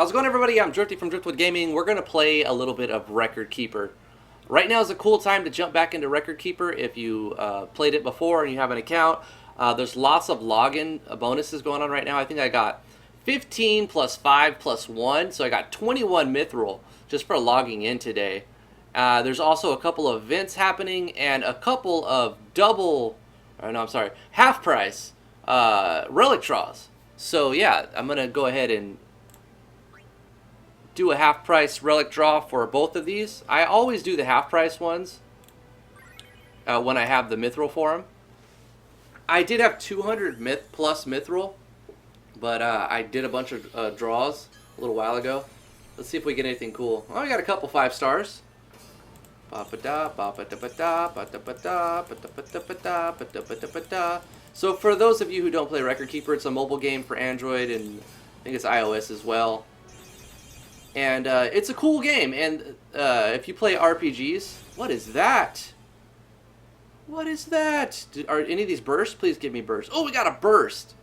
How's it going, everybody? I'm Drifty from Driftwood Gaming. We're going to play a little bit of Record Keeper. Right now is a cool time to jump back into Record Keeper if you played it before and you have an account. There's lots of login bonuses going on right now. I think I got 15 plus 5 plus 1, so I got 21 mithril just for logging in today. There's also a couple of events happening and a couple of half price relic draws. So yeah, I'm going to go ahead and do a half price relic draw for both of these. I always do the half price ones when I have the mithril for them. I did have 200 plus mithril, but I did a bunch of draws a little while ago. Let's see if we get anything cool. Oh, we got a couple 5 stars. So for those of you who don't play Record Keeper, it's a mobile game for Android and I think it's iOS as well. And it's a cool game, and if you play RPGs... What is that? What is that? Are any of these bursts? Please give me burst. Oh, we got a burst!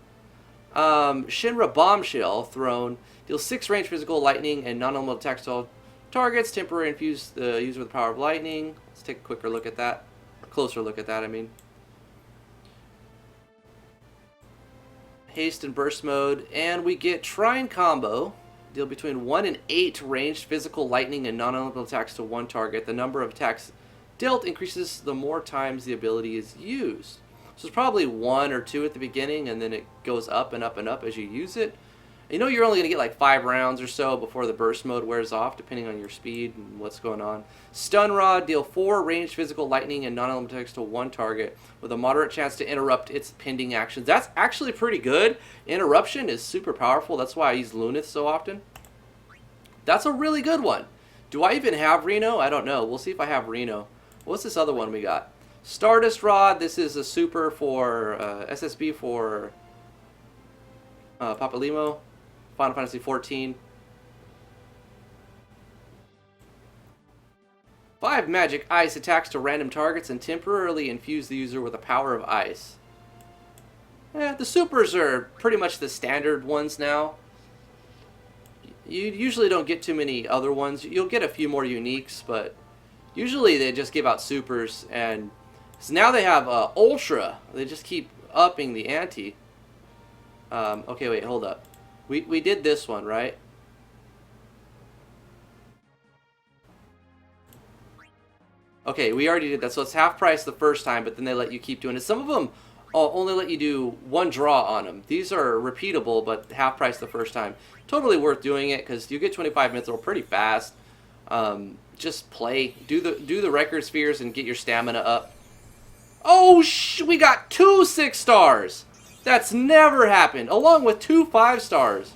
Shinra Bombshell thrown. Deals 6 range physical, lightning, and non-elemental attacks to all targets. Temporary infuse the user with the power of lightning. Let's take a quicker look at that. A closer look at that, I mean. Haste and burst mode. And we get Trine Combo. Deal between 1 and 8 ranged physical, lightning, and non-elemental attacks to one target. The number of attacks dealt increases the more times the ability is used. So it's probably 1 or 2 at the beginning, and then it goes up and up and up as you use it. You know you're only going to get like 5 rounds or so before the burst mode wears off, depending on your speed and what's going on. Stun Rod, deal 4 ranged physical, lightning, and non-elemental attacks to one target with a moderate chance to interrupt its pending actions. That's actually pretty good. Interruption is super powerful. That's why I use Lunith so often. That's a really good one. Do I even have Reno? I don't know. We'll see if I have Reno. What's this other one we got? Stardust Rod. This is a super for SSB for Papalimo. Final Fantasy 14. 5 magic ice attacks to random targets and temporarily infuse the user with the power of ice. The supers are pretty much the standard ones now. You usually don't get too many other ones. You'll get a few more uniques, but usually they just give out supers. And so now they have Ultra. They just keep upping the ante. Okay, wait, hold up. We did this one, right? Okay, we already did that. So it's half price the first time, but then they let you keep doing it. Some of them only let you do 1 draw on them. These are repeatable, but half price the first time. Totally worth doing it because you get 25 mithril pretty fast. Just play, do the record spheres, and get your stamina up. Oh, we got 2 6 stars. That's never happened, along with 2 5 stars.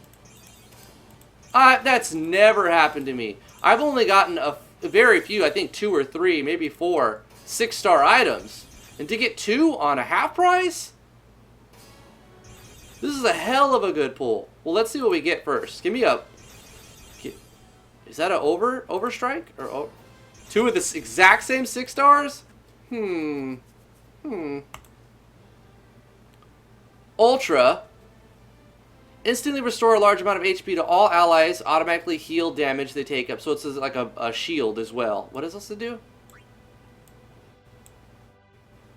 That's never happened to me. I've only gotten a very few, I think 2 or 3, maybe 4 6-star items. And to get 2 on a half price? This is a hell of a good pull. Well, let's see what we get first. Give me a... Is that an overstrike? Or 2 of the exact same 6 stars? Ultra. Instantly restore a large amount of HP to all allies. Automatically heal damage they take up. So it's like a shield as well. What does this do?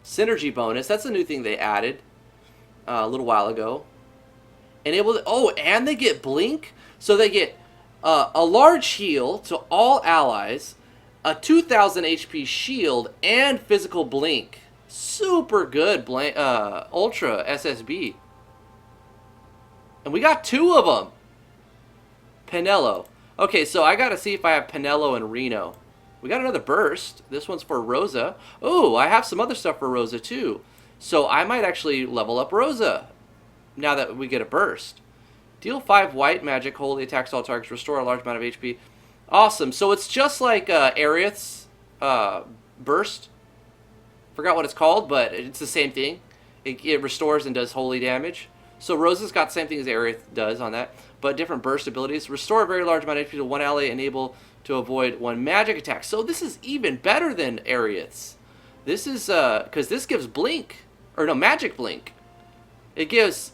Synergy bonus. That's a new thing they added a little while ago. And they get blink. So they get a large heal to all allies, a 2,000 HP shield, and physical blink. Super good Ultra SSB. And we got 2 of them. Pinello. Okay, so I got to see if I have Pinello and Reno. We got another burst. This one's for Rosa. Oh, I have some other stuff for Rosa too. So I might actually level up Rosa now that we get a burst. Deal 5 white magic, holy attacks to all targets, restore a large amount of HP. Awesome. So it's just like Aerith's burst. Forgot what it's called, but it's the same thing. It restores and does holy damage. So Rosa's got the same thing as Aerith does on that, but different burst abilities. Restore a very large amount of HP to one ally, enable to avoid 1 magic attack. So this is even better than Aerith's. This is, because this gives blink, or no, magic blink. It gives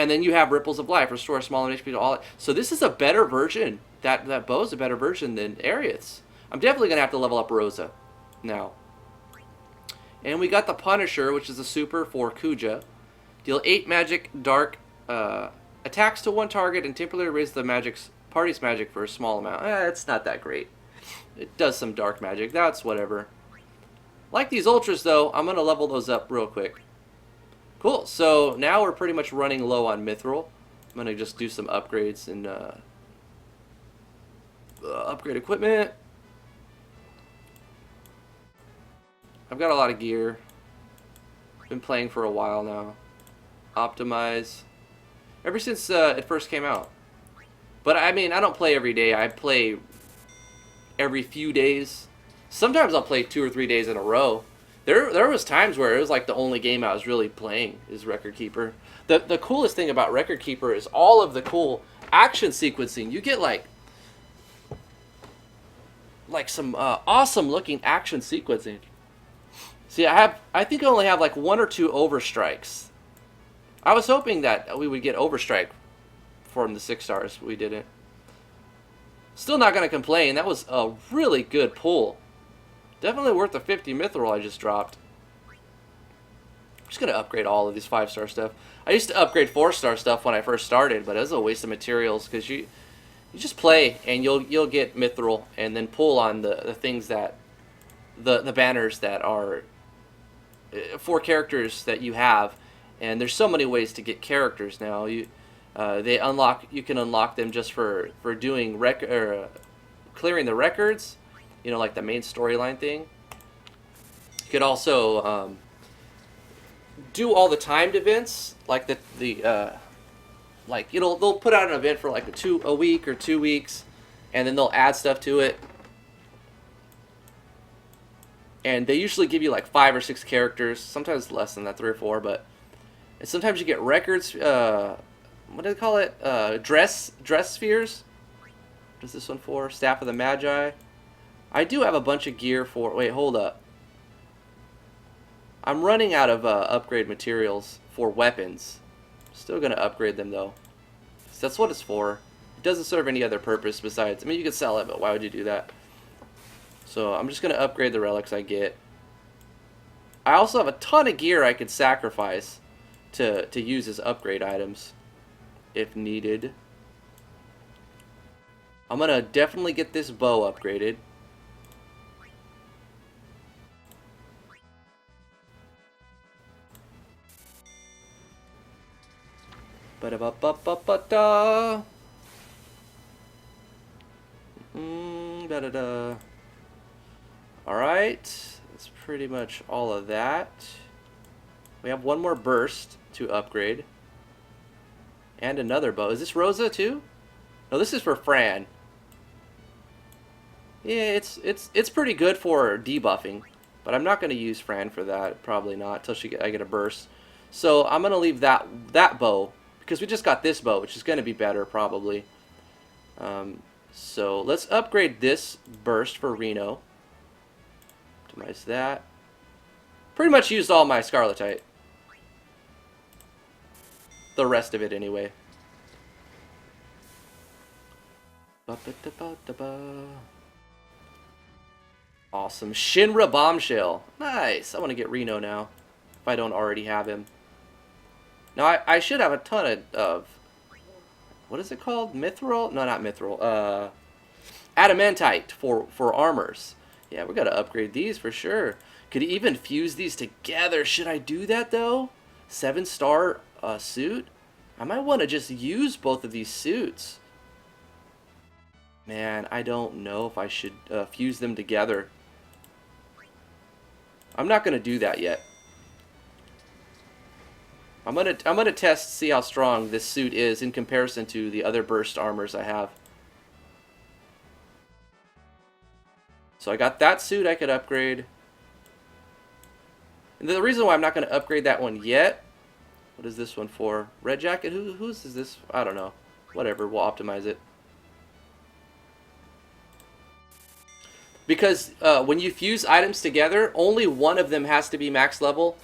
And then you have Ripples of Life, restore a small HP to all. So this is a better version. That bow is a better version than Aerith's. I'm definitely going to have to level up Rosa now. And we got the Punisher, which is a super for Kuja. Deal 8 magic dark attacks to one target and temporarily raise the party's magic for a small amount. It's not that great. It does some dark magic. That's whatever. Like these Ultras, though, I'm going to level those up real quick. Cool. So now we're pretty much running low on Mithril. I'm going to just do some upgrades and upgrade equipment. I've got a lot of gear. Been playing for a while now. Optimize. Ever since it first came out. But I mean, I don't play every day. I play every few days. Sometimes I'll play 2 or 3 days in a row. There was times where it was like the only game I was really playing is Record Keeper. The coolest thing about Record Keeper is all of the cool action sequencing. You get like some awesome looking action sequencing. See, I think I only have like 1 or 2 overstrikes. I was hoping that we would get overstrike from the 6 stars, but we didn't. Still not going to complain. That was a really good pull. Definitely worth the 50 mithril I just dropped. I'm just going to upgrade all of these 5-star stuff. I used to upgrade 4-star stuff when I first started, but it was a waste of materials because you just play and you'll get mithril and then pull on the things that the banners that are for characters that you have. And there's so many ways to get characters now. You can unlock them just for doing clearing the records, you know, like the main storyline thing. You could also do all the timed events, like like, you know, they'll put out an event for like a week or 2 weeks, and then they'll add stuff to it. And they usually give you like 5 or 6 characters, sometimes less than that, 3 or 4, but. And sometimes you get records, what do they call it? Dress spheres? What is this one for? Staff of the Magi. I do have a bunch of gear for, wait, hold up. I'm running out of upgrade materials for weapons. Still going to upgrade them though. So that's what it's for. It doesn't serve any other purpose besides, I mean, you could sell it, but why would you do that? So I'm just going to upgrade the relics I get. I also have a ton of gear I could sacrifice to use as upgrade items if needed. I'm gonna definitely get this bow upgraded. Ba-da-ba-ba-ba-ba-da. Da-da-da. Alright, that's pretty much all of that. We have one more burst to upgrade. And another bow. Is this Rosa too? No, this is for Fran. Yeah, it's pretty good for debuffing. But I'm not going to use Fran for that. Probably not until I get a burst. So I'm going to leave that bow. Because we just got this bow, which is going to be better probably. So let's upgrade this burst for Reno. Optimize that. Pretty much used all my Scarletite. The rest of it anyway. Awesome. Shinra Bombshell. Nice. I want to get Reno now. If I don't already have him. Now, I should have a ton of what is it called? Mithril? No, not Mithril. Adamantite for armors. Yeah, we're going to upgrade these for sure. Could even fuse these together. Should I do that, though? 7-star suit? I might want to just use both of these suits. Man, I don't know if I should fuse them together. I'm not going to do that yet. I'm gonna test, see how strong this suit is in comparison to the other burst armors I have. So I got that suit I could upgrade. And the reason why I'm not going to upgrade that one yet, what is this one for? Red Jacket? Whose is this? I don't know. Whatever, we'll optimize it. Because when you fuse items together, only one of them has to be max level.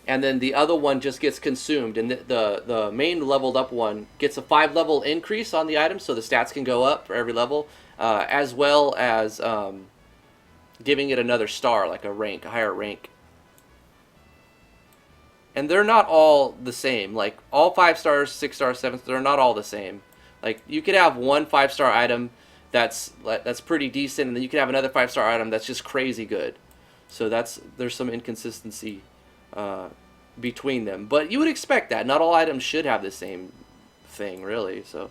and then the other one just gets consumed, and the main leveled up one gets a 5-level increase on the item, so the stats can go up for every level, as well as giving it another star, like a higher rank. And they're not all the same. Like, all 5 stars, 6 stars, 7 stars, they're not all the same. Like, you could have one 5-star item that's pretty decent, and then you could have another 5-star item that's just crazy good. So there's some inconsistency between them. But you would expect that. Not all items should have the same thing, really. So,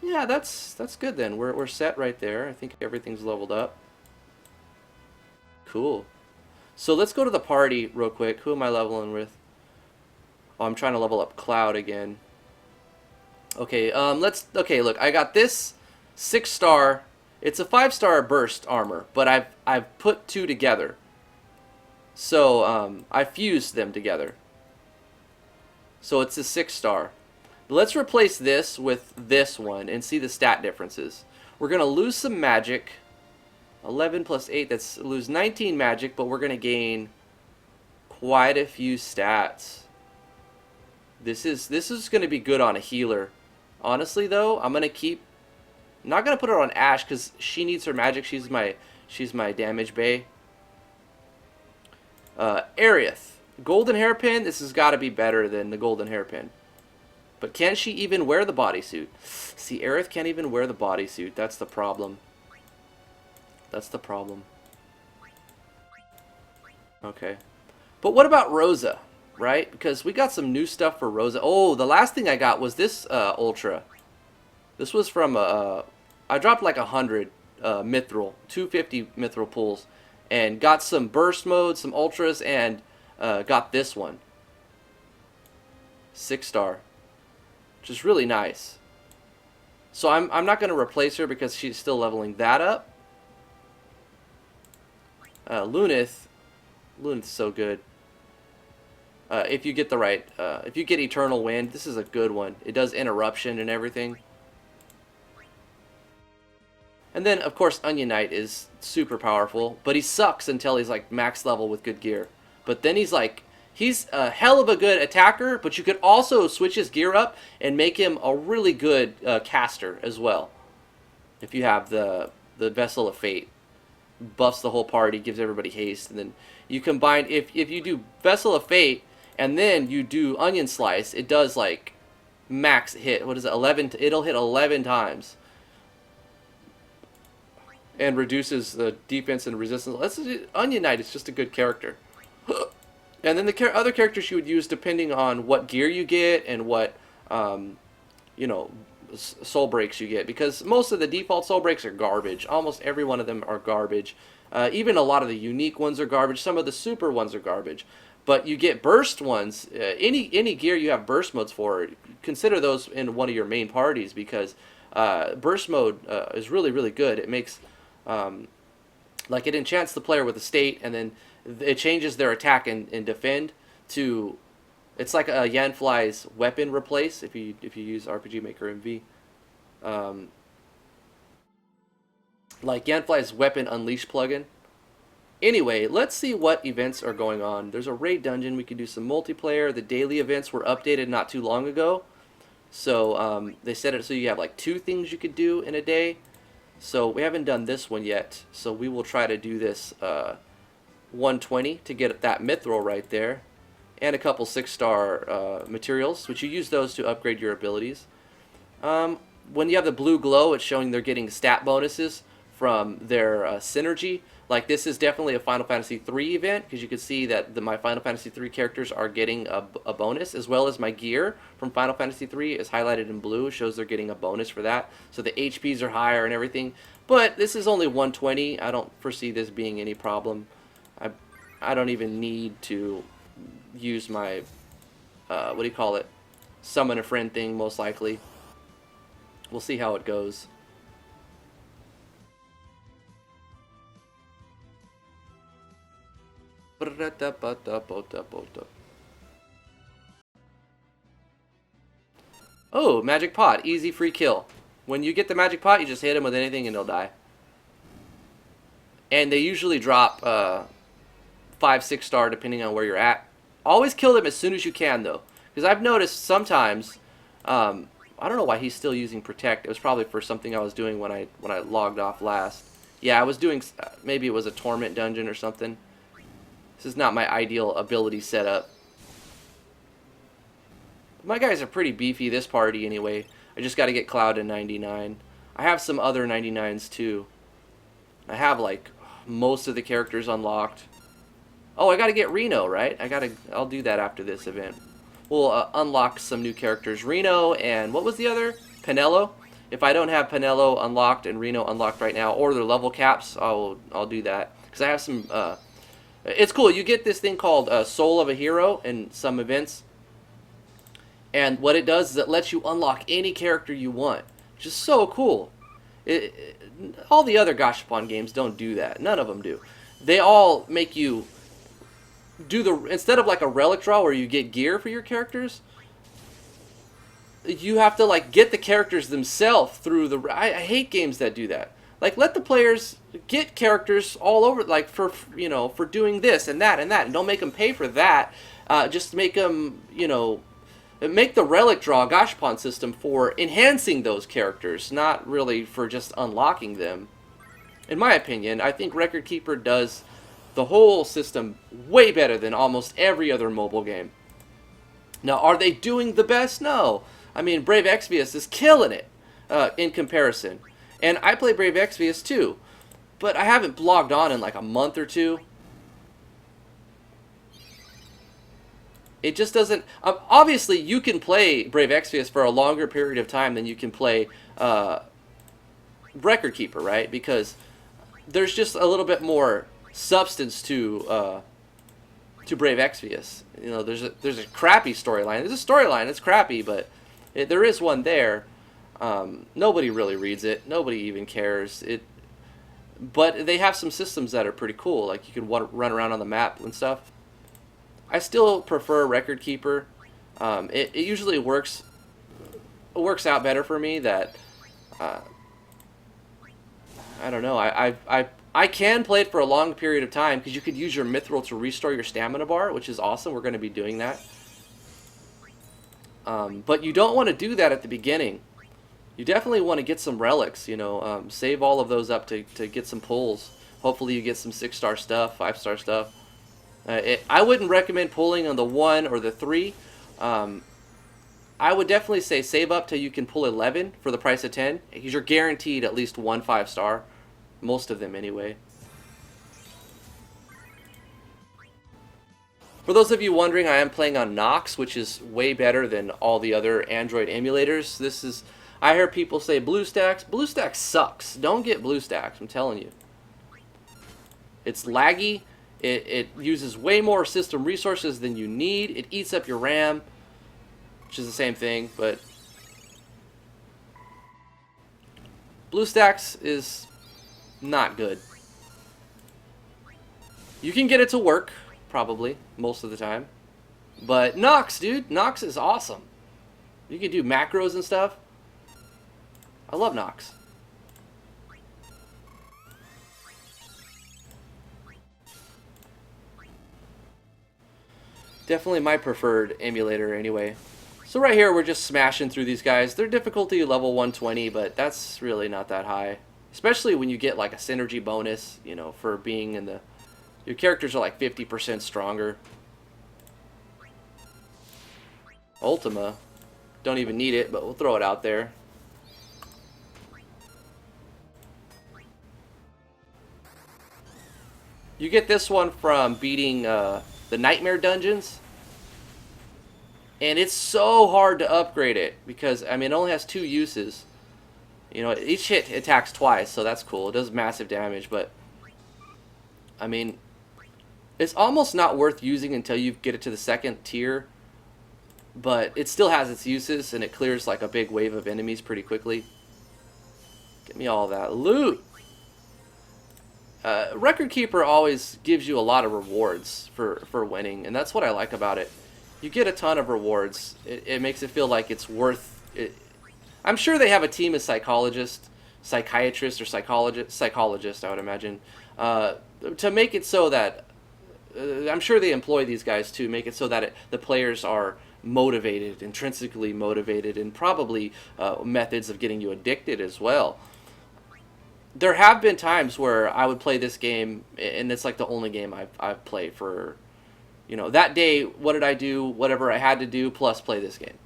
yeah, that's good then. We're set right there. I think everything's leveled up. Cool. So let's go to the party real quick. Who am I leveling with? Oh, I'm trying to level up Cloud again. Okay, okay, look, I got this 6-star. It's a 5-star burst armor, but I've put 2 together. So, I fused them together. So it's a 6-star. Let's replace this with this one and see the stat differences. We're going to lose some magic. 11 plus 8, that's lose 19 magic, but we're going to gain quite a few stats. This is going to be good on a healer. Honestly, though, I'm not going to put her on Ash because she needs her magic. She's my damage bay. Aerith, golden hairpin. This has got to be better than the golden hairpin. But can she even wear the bodysuit? See, Aerith can't even wear the bodysuit. That's the problem. That's the problem. Okay. But what about Rosa, right? Because we got some new stuff for Rosa. Oh, the last thing I got was this Ultra. This was from, I dropped like 100 Mithril, 250 Mithril pulls, and got some Burst Mode, some Ultras, and got this one. 6-star. Which is really nice. So I'm not going to replace her because she's still leveling that up. Lunith is so good. If you get the right, if you get Eternal Wind, this is a good one. It does interruption and everything. And then, of course, Onion Knight is super powerful, but he sucks until he's like max level with good gear. But then he's a hell of a good attacker, but you could also switch his gear up and make him a really good caster as well. If you have the Vessel of Fate. Buffs the whole party, gives everybody haste, and then you combine, if you do Vessel of Fate and then you do Onion Slice, it does like max hit. What is it? 11. It'll hit 11 times and reduces the defense and resistance. Onion Knight is just a good character. And then the other characters you would use depending on what gear you get and what you know, soul breaks you get, because most of the default soul breaks are garbage. Almost every one of them are garbage. Even a lot of the unique ones are garbage. Some of the super ones are garbage. But you get burst ones. Any gear you have burst modes for, consider those in one of your main parties, because burst mode is really, really good. It makes like it enchants the player with a state, and then it changes their attack and defend to. It's like a Yanfly's weapon replace if you use RPG Maker MV. Like Yanfly's weapon unleash plugin. Anyway, let's see what events are going on. There's a raid dungeon. We can do some multiplayer. The daily events were updated not too long ago. So they set it so you have like 2 things you could do in a day. So we haven't done this one yet. So we will try to do this 120 to get that Mithril right there. And a couple 6-star materials, which you use those to upgrade your abilities. When you have the blue glow, it's showing they're getting stat bonuses from their synergy. Like, this is definitely a Final Fantasy III event, because you can see that my Final Fantasy III characters are getting a bonus, as well as my gear from Final Fantasy III is highlighted in blue. It shows they're getting a bonus for that. So the HPs are higher and everything. But this is only 120. I don't foresee this being any problem. I don't even need to use my, what do you call it, summon a friend thing, most likely. We'll see how it goes. Oh, magic pot, easy free kill. When you get the magic pot, you just hit him with anything and he'll die. And they usually drop 5, 6 star depending on where you're at. Always kill them as soon as you can, though. Because I've noticed sometimes, I don't know why he's still using Protect. It was probably for something I was doing when I logged off last. Yeah, I was doing, maybe it was a Torment dungeon or something. This is not my ideal ability setup. My guys are pretty beefy this party anyway. I just got to get Cloud to 99. I have some other 99s too. I have like most of the characters unlocked. Oh, I got to get Reno, right? I'll do that after this event. We'll unlock some new characters. Reno and what was the other? Pinello. If I don't have Pinello unlocked and Reno unlocked right now, or their level caps, I'll do that. Because I have some... it's cool. You get this thing called Soul of a Hero in some events. And what it does is it lets you unlock any character you want. Which is so cool. All the other Gashapon games don't do that. None of them do. They all make you do the... Instead of like a relic draw where you get gear for your characters... You have to like get the characters themselves through the... I hate games that do that. Like, let the players get characters all over, like, for, you know, for doing this and that and that. And don't make them pay for that. Just make them, you know, make the relic draw Gashapon system for enhancing those characters, not really for just unlocking them. In my opinion, I think Record Keeper does the whole system way better than almost every other mobile game. Now, are they doing the best? No. I mean, Brave Exvius is killing it in comparison. And I play Brave Exvius too, but I haven't logged on in like a month or two. It just doesn't... obviously, you can play Brave Exvius for a longer period of time than you can play Record Keeper, right? Because there's just a little bit more substance to Brave Exvius. You know, there's a crappy storyline. There's a storyline. It's crappy, but there is one there. Nobody really reads it. Nobody even cares. But they have some systems that are pretty cool. Like you can run around on the map and stuff. I still prefer Record Keeper. It usually works out better for me. That I don't know. I can play it for a long period of time because you could use your mithril to restore your stamina bar, which is awesome. We're going to be doing that. But you don't want to do that at the beginning. You definitely want to get some relics, you know, save all of those up to get some pulls. Hopefully you get some 6-star stuff, 5-star stuff. I wouldn't recommend pulling on the 1 or the 3. I would definitely say save up till you can pull 11 for the price of 10. Because you're guaranteed at least 1 5-star. Most of them anyway. For those of you wondering, I am playing on Nox, which is way better than all the other Android emulators. This is... I hear people say BlueStacks. BlueStacks sucks. Don't get BlueStacks, I'm telling you. It's laggy. It uses way more system resources than you need. It eats up your RAM, which is the same thing, but BlueStacks is not good. You can get it to work, probably, most of the time. But Nox, dude, Nox is awesome. You can do macros and stuff. I love Nox. Definitely my preferred emulator anyway. So right here we're just smashing through these guys. They're difficulty level 120, but that's really not that high. Especially when you get like a synergy bonus, you know, for being in the... Your characters are like 50% stronger. Ultima. Don't even need it, but we'll throw it out there. You get this one from beating the Nightmare Dungeons. And it's so hard to upgrade it because, I mean, it only has 2 uses. You know, each hit attacks twice, so that's cool. It does massive damage, but, I mean, it's almost not worth using until you get it to the 2nd tier. But it still has its uses, and it clears like a big wave of enemies pretty quickly. Get me all that loot. Record Keeper always gives you a lot of rewards for winning, and that's what I like about it. You get a ton of rewards. It makes it feel like it's worth it. I'm sure they have a team of psychiatrists or psychologists, I would imagine, to make it so that I'm sure they employ these guys to make it so that the players are motivated, intrinsically motivated, and probably methods of getting you addicted as well. There have been times where I would play this game, and it's like the only game I've played for, you know, that day. What did I do? Whatever I had to do, plus play this game,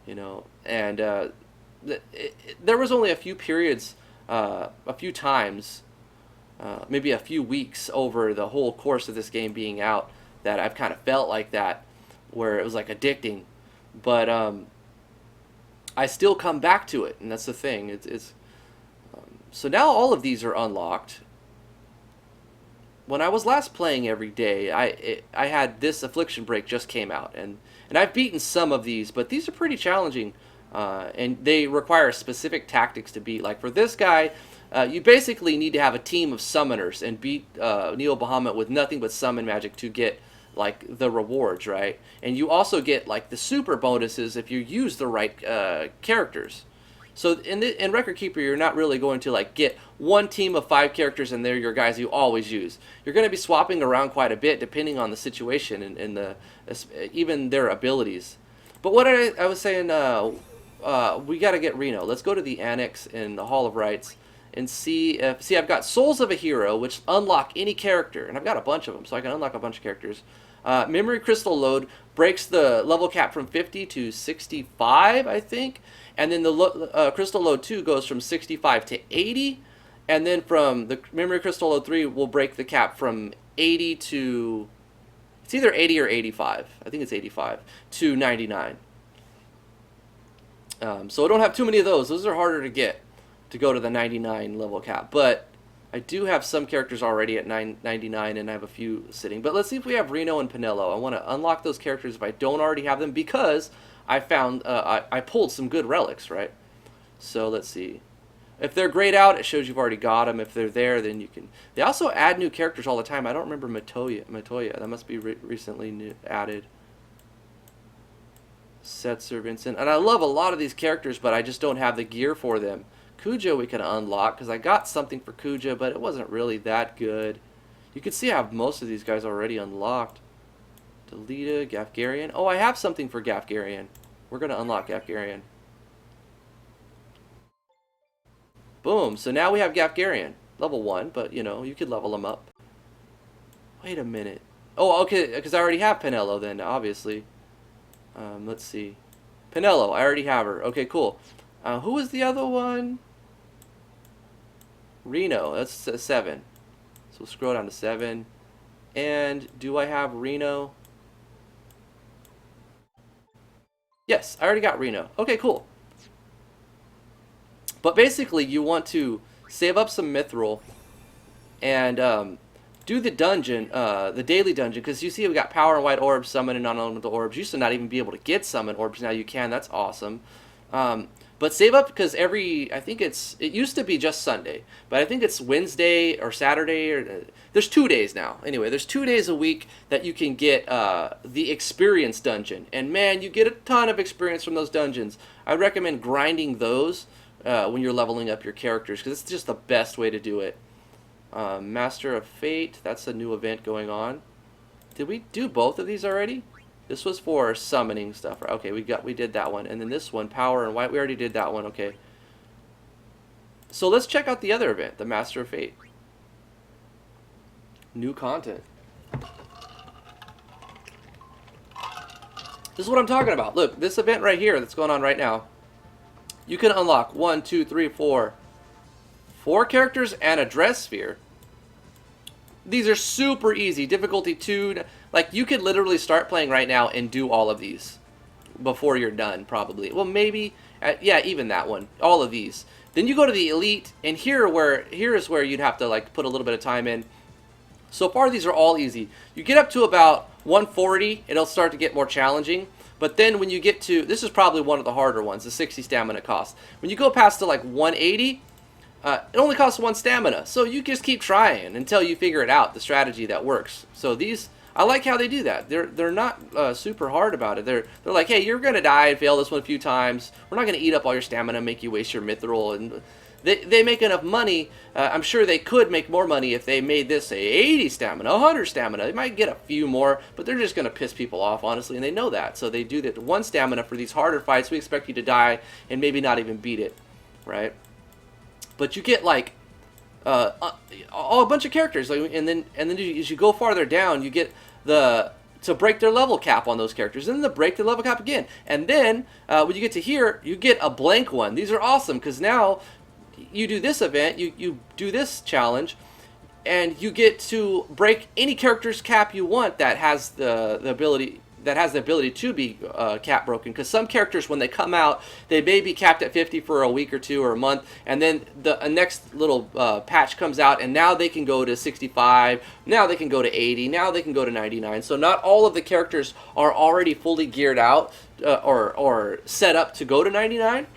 you know. And there was only a few periods, a few times, maybe a few weeks over the whole course of this game being out that I've kind of felt like that, where it was like addicting. But I still come back to it, and that's the thing. So now all of these are unlocked. When I was last playing every day, I had this Affliction Break just came out, and I've beaten some of these, but these are pretty challenging, and they require specific tactics to beat. Like for this guy, you basically need to have a team of summoners and beat Neo Bahamut with nothing but summon magic to get like the rewards, right? And you also get like the super bonuses if you use the right characters. So in Record Keeper, you're not really going to like get one team of 5 characters and they're your guys you always use. You're going to be swapping around quite a bit depending on the situation and even their abilities. But what I was saying, we got to get Reno. Let's go to the Annex in the Hall of Rights and see I've got Souls of a Hero, which unlock any character, and I've got a bunch of them, so I can unlock a bunch of characters. Memory Crystal Load breaks the level cap from 50 to 65, I think. And then the Crystal Load 2 goes from 65 to 80. And then from the Memory Crystal Load 3 will break the cap from 80 to... It's either 80 or 85. I think it's 85 to 99. So I don't have too many of those. Those are harder to get to go to the 99 level cap. But I do have some characters already at 99, and I have a few sitting. But let's see if we have Reno and Pinello. I want to unlock those characters if I don't already have them, because I found I pulled some good relics, right? So let's see. If they're grayed out, it shows you've already got them. If they're there, then you can... They also add new characters all the time. I don't remember Matoya. That must be recently added. Setzer, Vincent. And I love a lot of these characters, but I just don't have the gear for them. Kuja we can unlock, because I got something for Kuja, but it wasn't really that good. You can see I have most of these guys already unlocked. Delita, Gafgarian. Oh, I have something for Gafgarian. We're going to unlock Gafgarian. Boom. So now we have Gafgarian. Level 1, but, you know, you could level him up. Wait a minute. Oh, okay, because I already have Pinello then, obviously. Let's see. Pinello, I already have her. Okay, cool. Who was the other one? Reno, that's 7. So we'll scroll down to 7. And do I have Reno? Yes, I already got Reno. Okay, cool. But basically, you want to save up some mithril and do the dungeon, the daily dungeon, because you see we got power and white orbs, summon and non-elemental orbs. You used to not even be able to get summon orbs. Now you can. That's awesome. But save up, because I think it used to be just Sunday, but I think it's Wednesday or Saturday, or there's 2 days now. Anyway, there's 2 days a week that you can get the experience dungeon, and man, you get a ton of experience from those dungeons. I recommend grinding those when you're leveling up your characters, because it's just the best way to do it. Master of Fate, that's a new event going on. Did we do both of these already? This was for summoning stuff. Okay, we did that one. And then this one, power and white, we already did that one. Okay. So let's check out the other event, the Master of Fate. New content. This is what I'm talking about. Look, this event right here that's going on right now. You can unlock 1, 2, 3, 4 characters and a dress sphere. These are super easy. Difficulty 2. Like, you could literally start playing right now and do all of these before you're done, probably. Well, maybe. Yeah, even that one. All of these. Then you go to the Elite, and here is where you'd have to, like, put a little bit of time in. So far, these are all easy. You get up to about 140, it'll start to get more challenging. But then when you get to... This is probably one of the harder ones, the 60 stamina cost. When you go past to, like, 180... it only costs 1 stamina, so you just keep trying until you figure it out, the strategy that works. So these, I like how they do that. They're not super hard about it. They're like, hey, you're gonna die and fail this one a few times. We're not gonna eat up all your stamina and make you waste your mithril. And they make enough money. I'm sure they could make more money if they made this a 80 stamina, 100 stamina. They might get a few more, but they're just going to piss people off, honestly, and they know that. So they do that 1 stamina for these harder fights. We expect you to die and maybe not even beat it, right? But you get like a bunch of characters, like, and then as you go farther down, you get to break their level cap on those characters, and then to break the level cap again. And then when you get to here, you get a blank one. These are awesome because now you do this event, you do this challenge, and you get to break any character's cap you want that has the ability to be cap broken. Because some characters, when they come out, they may be capped at 50 for a week or 2 or a month, and then the next little patch comes out, and now they can go to 65, now they can go to 80, now they can go to 99. So not all of the characters are already fully geared out or set up to go to 99,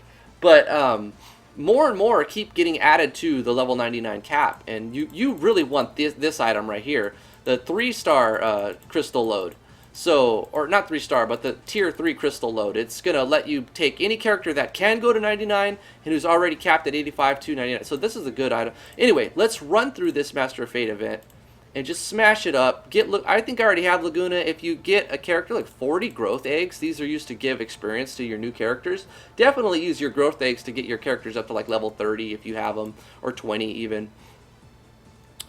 but more and more keep getting added to the level 99 cap, and you really want this item right here, the 3-star crystal load. So, or not 3-star, but the tier 3 crystal load. It's going to let you take any character that can go to 99 and who's already capped at 85 to 99. So this is a good item. Anyway, let's run through this Master of Fate event and just smash it up. I think I already have Laguna. If you get a character like 40 growth eggs, these are used to give experience to your new characters. Definitely use your growth eggs to get your characters up to like level 30 if you have them, or 20 even.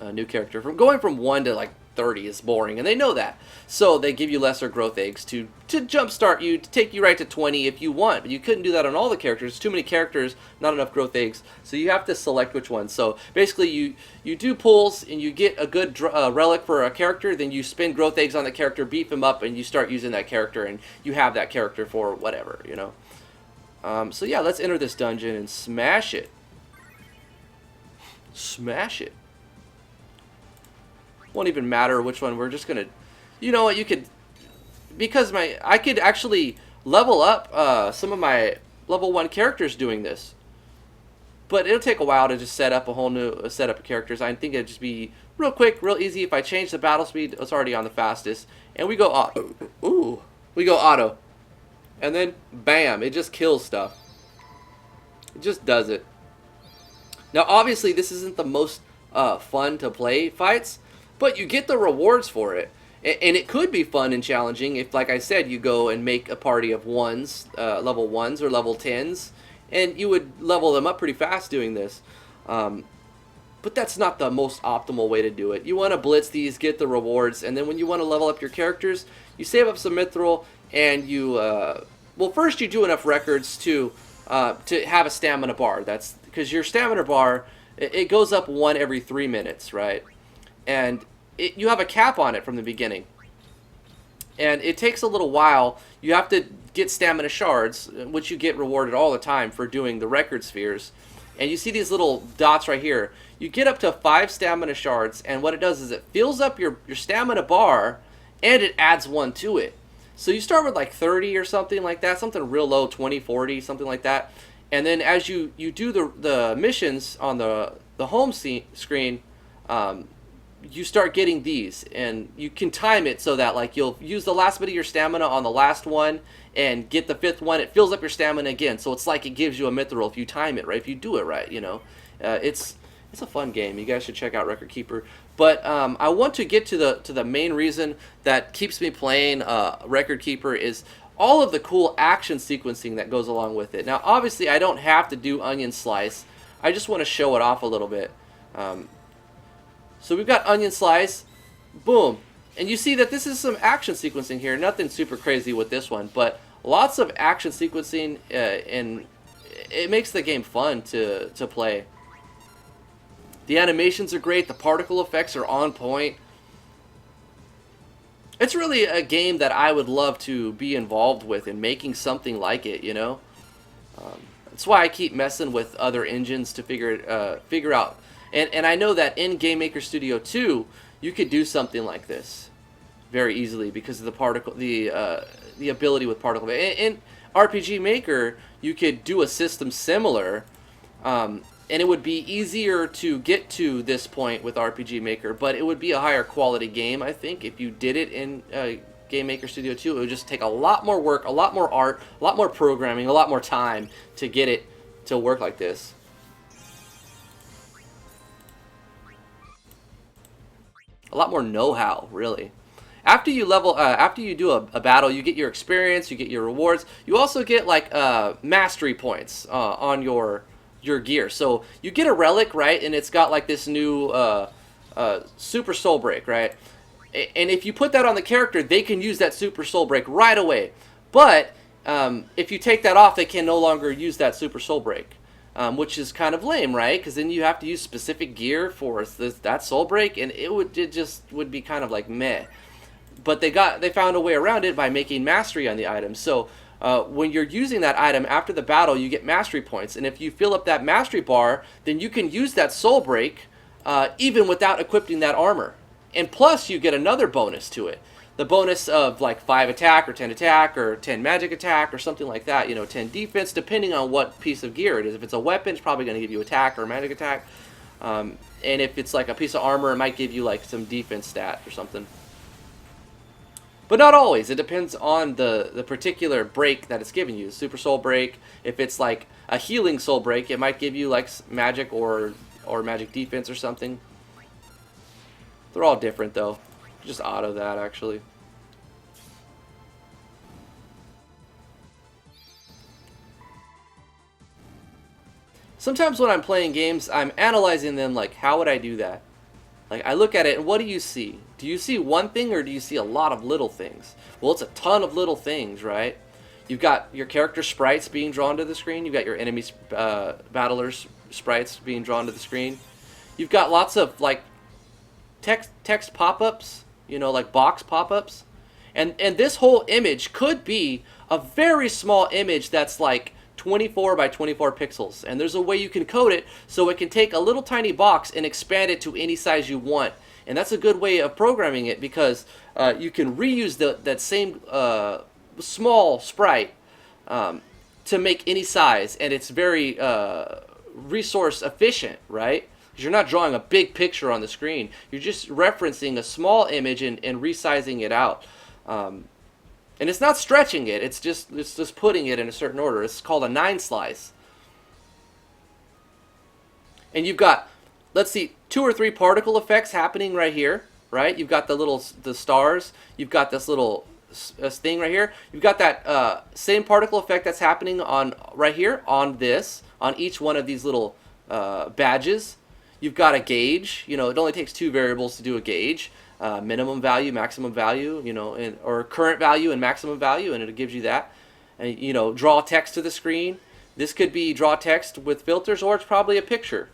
A new character. Going from 1 to like 30 is boring, and they know that. So they give you lesser growth eggs to jumpstart you, to take you right to 20 if you want. But you couldn't do that on all the characters. Too many characters, not enough growth eggs. So you have to select which one. So basically you do pulls, and you get a good relic for a character, then you spend growth eggs on the character, beef him up, and you start using that character, and you have that character for whatever, you know. So yeah, let's enter this dungeon and smash it. Smash it. Won't even matter which one. We're just gonna, you know what, you could, because I could actually level up some of my level 1 characters doing this, but it'll take a while to just set up a whole new setup of characters. I think it'd just be real quick, real easy. If I change the battle speed, it's already on the fastest, and we go auto. Ooh, we go auto, and then bam, it just kills stuff. It just does it. Now obviously this isn't the most fun to play fights, but you get the rewards for it. And it could be fun and challenging if, like I said, you go and make a party of level 1s or level 10s, and you would level them up pretty fast doing this. But that's not the most optimal way to do it. You want to blitz these, get the rewards, and then when you want to level up your characters, you save up some mithril, and you, well, first you do enough records to have a stamina bar. That's because your stamina bar, it goes up 1 every 3 minutes, right? And you have a cap on it from the beginning, and it takes a little while. You have to get stamina shards, which you get rewarded all the time for doing the record spheres. And you see these little dots right here. You get up to 5 stamina shards, and what it does is it fills up your stamina bar, and it adds 1 to it. So you start with like 30 or something like that, something real low, 20, 40, something like that. And then as you do the missions on the home screen, you start getting these, and you can time it so that like you'll use the last bit of your stamina on the last one and get the 5th one. It fills up your stamina again, so it's like it gives you a mithril if you time it right, if you do it right, you know. It's a fun game. You guys should check out Record Keeper. But I want to get to the main reason that keeps me playing Record Keeper is all of the cool action sequencing that goes along with it. Now obviously I don't have to do onion slice. I just want to show it off a little bit. So we've got onion slice, boom, and you see that this is some action sequencing here. Nothing super crazy with this one, but lots of action sequencing, and it makes the game fun to play. The animations are great. The particle effects are on point. It's really a game that I would love to be involved with in making something like it, you know. That's why I keep messing with other engines to figure out. And I know that in Game Maker Studio 2, you could do something like this very easily because of the ability with particle. In RPG Maker, you could do a system similar, and it would be easier to get to this point with RPG Maker, but it would be a higher quality game, I think, if you did it in Game Maker Studio 2. It would just take a lot more work, a lot more art, a lot more programming, a lot more time to get it to work like this. a lot more know-how, really. After you level, after you do a battle, you get your experience, you get your rewards. You also get like mastery points on your gear. So you get a relic, right, and it's got like this new super soul break, right? And if you put that on the character, they can use that super soul break right away. But if you take that off, they can no longer use that super soul break, which is kind of lame, right? Because then you have to use specific gear for that soul break, and it just would be kind of like meh. But they found a way around it by making mastery on the item. So when you're using that item after the battle, you get mastery points, and if you fill up that mastery bar, then you can use that soul break even without equipping that armor. And plus, you get another bonus to it. The bonus of like 5 attack or 10 attack or 10 magic attack or something like that. 10 defense, depending on what piece of gear it is. If it's a weapon, it's probably going to give you attack or magic attack. And if it's like a piece of armor, it might give you like some defense stat or something. But not always. It depends on the particular break that it's giving you. Super soul break. If it's like a healing soul break, it might give you like magic or magic defense or something. They're all different though. Just auto that actually. Sometimes when I'm playing games, I'm analyzing them like, how would I do that? Like, I look at it and what do you see? Do you see one thing or do you see a lot of little things? Well, it's a ton of little things, right? You've got your character sprites being drawn to the screen. You've got your enemy battlers sprites being drawn to the screen. You've got lots of like text pop-ups, like box pop-ups. And this whole image could be a very small image that's like 24 by 24 pixels. And there's a way you can code it so it can take a little tiny box and expand it to any size you want. And that's a good way of programming it because you can reuse that same small sprite to make any size. And it's very resource efficient, right? Because you're not drawing a big picture on the screen. You're just referencing a small image and resizing it out. And it's not stretching it. It's just putting it in a certain order. It's called a 9 slice. And you've got, let's see, 2 or 3 particle effects happening right here, right? You've got the stars. You've got this little thing right here. You've got that same particle effect that's happening on right here on each one of these little badges. You've got a gauge. It only takes 2 variables to do a gauge. Minimum value, maximum value, or current value and maximum value, and it gives you that. And, draw text to the screen. This could be draw text with filters, or it's probably a picture.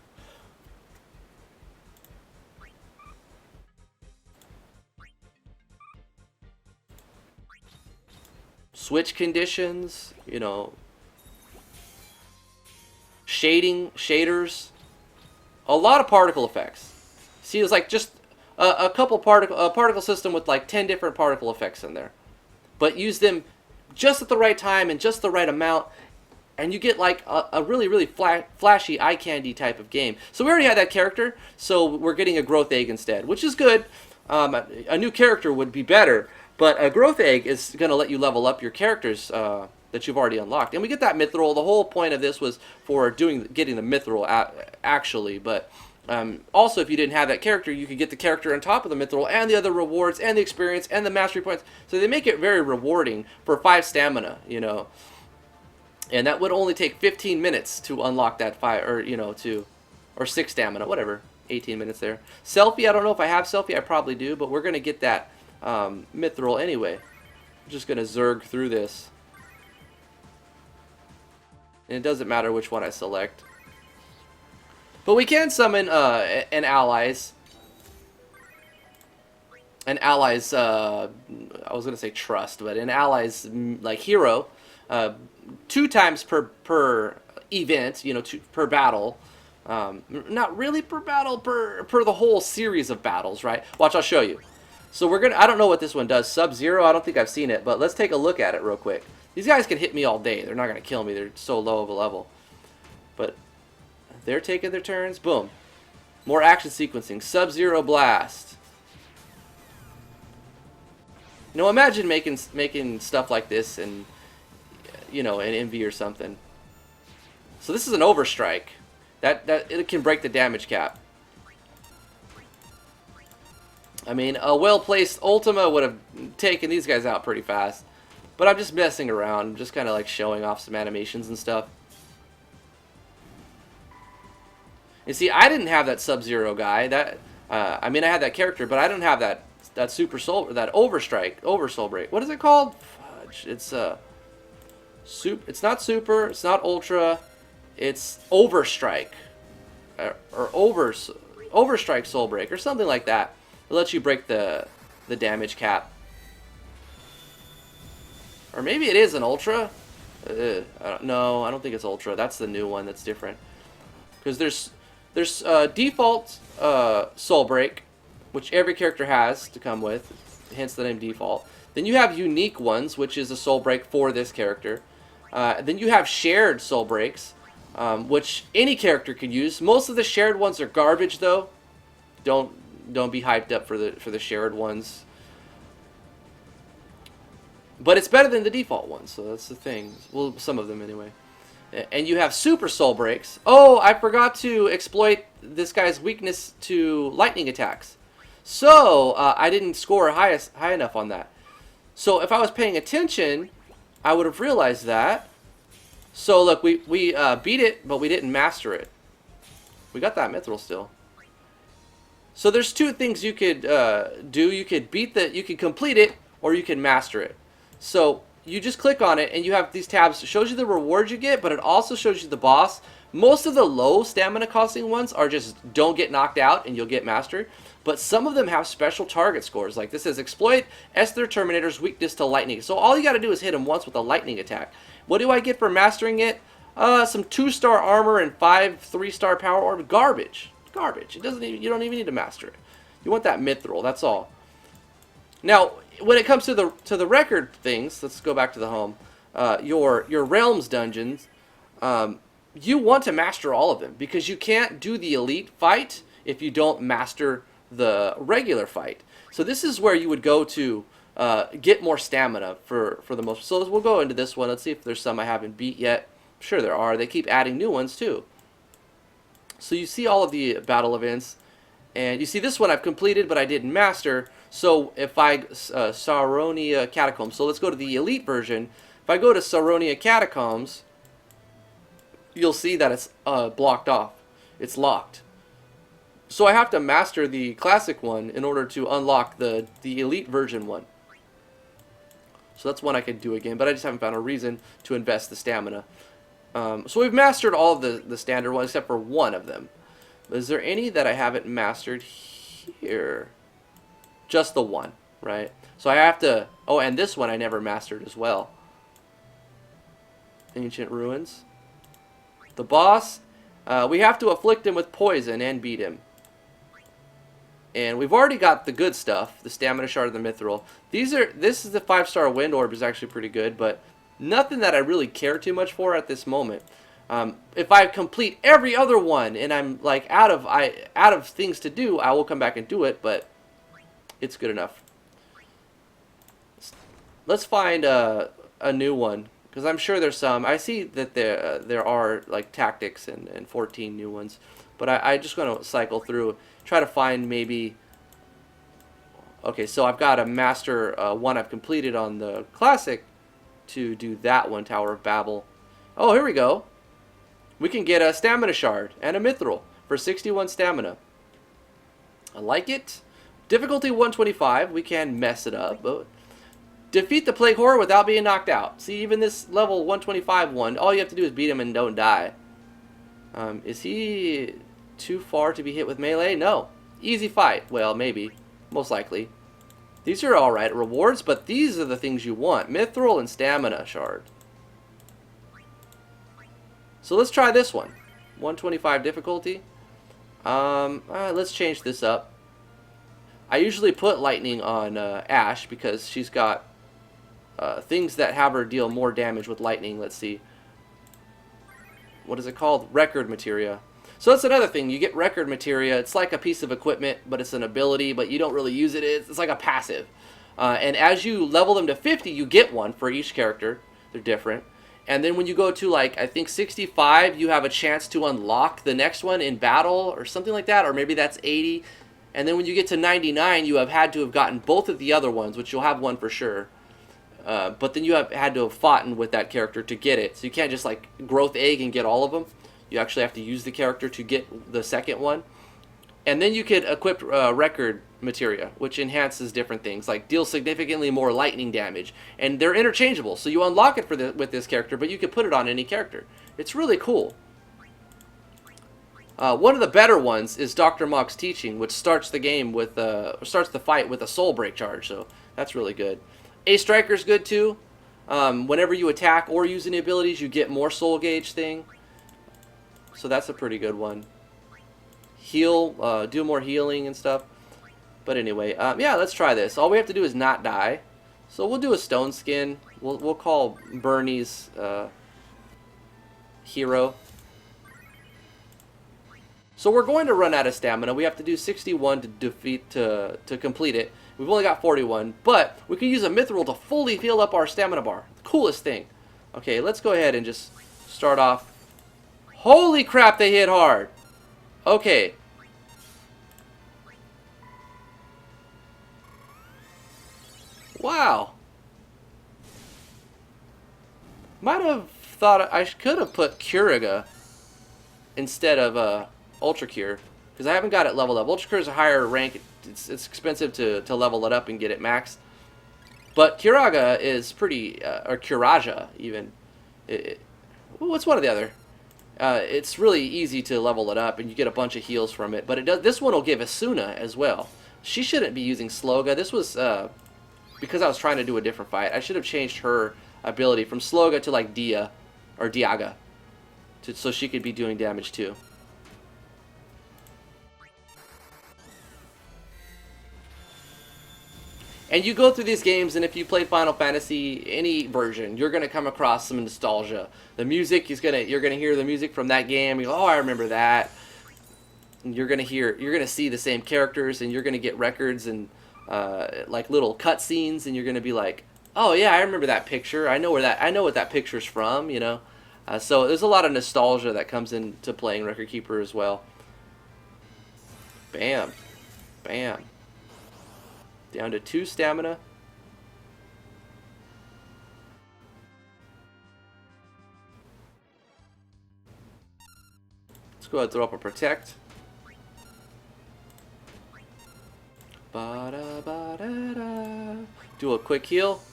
Switch conditions, shaders. A lot of particle effects. See, it's like just a particle system with like 10 different particle effects in there. But use them just at the right time and just the right amount, and you get like a really, really flashy eye candy type of game. So we already had that character, so we're getting a growth egg instead, which is good. A new character would be better, but a growth egg is going to let you level up your characters that you've already unlocked. And we get that mithril. The whole point of this was for getting the mithril actually, but also if you didn't have that character, you could get the character on top of the mithril and the other rewards and the experience and the mastery points. So they make it very rewarding for 5 stamina, and that would only take 15 minutes to unlock that 5, or 6 stamina, whatever, 18 minutes there. Selfie, I don't know if I have selfie. I probably do, but we're going to get that mithril anyway. I'm just going to zerg through this. And it doesn't matter which one I select. But we can summon an allies. An allies, I was going to say trust, but an allies like hero. 2 times per event, per battle. Not really per battle, per the whole series of battles, right? Watch, I'll show you. So I don't know what this one does. Sub-Zero, I don't think I've seen it, but let's take a look at it real quick. These guys can hit me all day. They're not going to kill me. They're so low of a level. But they're taking their turns. Boom. More action sequencing. Sub-Zero Blast. Imagine making stuff like this in, in Envy or something. So this is an overstrike. That it can break the damage cap. I mean, a well-placed Ultima would have taken these guys out pretty fast. But I'm just messing around. I'm just kind of like showing off some animations and stuff. You see, I didn't have that Sub-Zero guy. I mean, I had that character, but I didn't have that Super Soul, that Over Soul Break. What is it called? Fudge. It's It's not Super. It's not Ultra. It's Overstrike, or Overstrike Soul Break, or something like that. It lets you break the damage cap. Or maybe it is an Ultra. No, I don't think it's Ultra. That's the new one that's different. Because there's default Soul Break, which every character has to come with, hence the name default. Then you have unique ones, which is a Soul Break for this character. Then you have shared Soul Breaks, which any character can use. Most of the shared ones are garbage, though. Don't be hyped up for the shared ones. But it's better than the default ones, so that's the thing. Well, some of them anyway. And you have super soul breaks. Oh, I forgot to exploit this guy's weakness to lightning attacks. So, I didn't score high enough on that. So, if I was paying attention, I would have realized that. So, look, we beat it, but we didn't master it. We got that mithril still. So, there's two things you could do. You could complete it, or you can master it. So you just click on it and you have these tabs. It shows you the rewards you get, but it also shows you the boss. Most of the low stamina costing ones are just don't get knocked out and you'll get mastered. But some of them have special target scores. Like this says exploit Esther Terminator's weakness to lightning. So all you got to do is hit him once with a lightning attack. What do I get for mastering it? Some 2-star armor and 5 3-star power orb. Garbage. Garbage. You don't even need to master it. You want that mithril. That's all. Now, when it comes to the record things, let's go back to the home. Your realms dungeons, you want to master all of them because you can't do the elite fight if you don't master the regular fight. So this is where you would go to get more stamina for the most. So we'll go into this one. Let's see if there's some I haven't beat yet. I'm sure there are. They keep adding new ones too. So you see all of the battle events, and you see this one I've completed, but I didn't master. So if I, Saronia Catacombs, so let's go to the elite version. If I go to Saronia Catacombs, you'll see that it's blocked off. It's locked. So I have to master the classic one in order to unlock the elite version one. So that's one I could do again, but I just haven't found a reason to invest the stamina. So we've mastered all of the standard ones except for one of them. Is there any that I haven't mastered here? Just the one, right? So I have to... Oh, and this one I never mastered as well. Ancient Ruins. The boss, we have to afflict him with poison and beat him. And we've already got the good stuff, the Stamina Shard and the Mithril. This is the 5-star Wind Orb is actually pretty good, but nothing that I really care too much for at this moment. If I complete every other one and I'm like out of things to do, I will come back and do it, but it's good enough. Let's find a new one, because I'm sure there's some. I see that there are like tactics and 14 new ones, but I just going to cycle through, try to find maybe. Okay, so I've got a master one I've completed on the classic to do that one, Tower of Babel. Oh, here we go. We can get a Stamina Shard and a Mithril for 61 stamina. I like it. Difficulty 125, we can mess it up, but defeat the Plague Horror without being knocked out. See, even this level 125 one, all you have to do is beat him and don't die. Is he too far to be hit with melee? No. Easy fight. Well, maybe. Most likely. These are alright rewards, but these are the things you want. Mithril and Stamina Shard. So let's try this one. 125 difficulty. Let's change this up. I usually put lightning on Ash because she's got things that have her deal more damage with lightning. Let's see. What is it called? Record Materia. So that's another thing. You get Record Materia. It's like a piece of equipment, but it's an ability, but you don't really use it. It's like a passive. And as you level them to 50, you get one for each character. They're different. And then when you go to, like, I think 65, you have a chance to unlock the next one in battle or something like that. Or maybe that's 80. And then when you get to 99, you have had to have gotten both of the other ones, which you'll have one for sure. But then you have had to have fought with that character to get it. So you can't just like growth egg and get all of them. You actually have to use the character to get the second one. And then you could equip record materia, which enhances different things, like deals significantly more lightning damage. And they're interchangeable, so you unlock it with this character, but you can put it on any character. It's really cool. One of the better ones is Dr. Mock's teaching, which starts the game with starts the fight with a soul break charge. So that's really good. A Striker's good too. Whenever you attack or use any abilities, you get more soul gauge thing. So that's a pretty good one. Heal, do more healing and stuff. But anyway, yeah, let's try this. All we have to do is not die. So we'll do a stone skin. We'll call Bernie's hero. So we're going to run out of stamina. We have to do 61 to complete it. We've only got 41, but we can use a mithril to fully fill up our stamina bar. Coolest thing. Okay, let's go ahead and just start off. Holy crap, they hit hard. Okay. Wow. Might have thought I could have put Curaga instead of Ultra Cure, because I haven't got it leveled up. Ultra Cure is a higher rank. It's expensive to level it up and get it maxed. But Curaga is pretty, or Curaja even. What's one or the other? It's really easy to level it up, and you get a bunch of heals from it. But it does. This one will give Asuna as well. She shouldn't be using Sloga. This was because I was trying to do a different fight. I should have changed her ability from Sloga to like Dia or Diaga, so she could be doing damage too. And you go through these games, and if you played Final Fantasy, any version, you're gonna come across some nostalgia. The music is you're gonna hear the music from that game. You go, oh, I remember that. And you're gonna see the same characters, and you're gonna get records and like little cutscenes, and you're gonna be like, oh yeah, I remember that picture. I know what that picture's from. You know, so there's a lot of nostalgia that comes into playing Record Keeper as well. Bam, bam. Down to 2 stamina. Let's go ahead and throw up a protect. Ba-da-ba-da-da. Do a quick heal.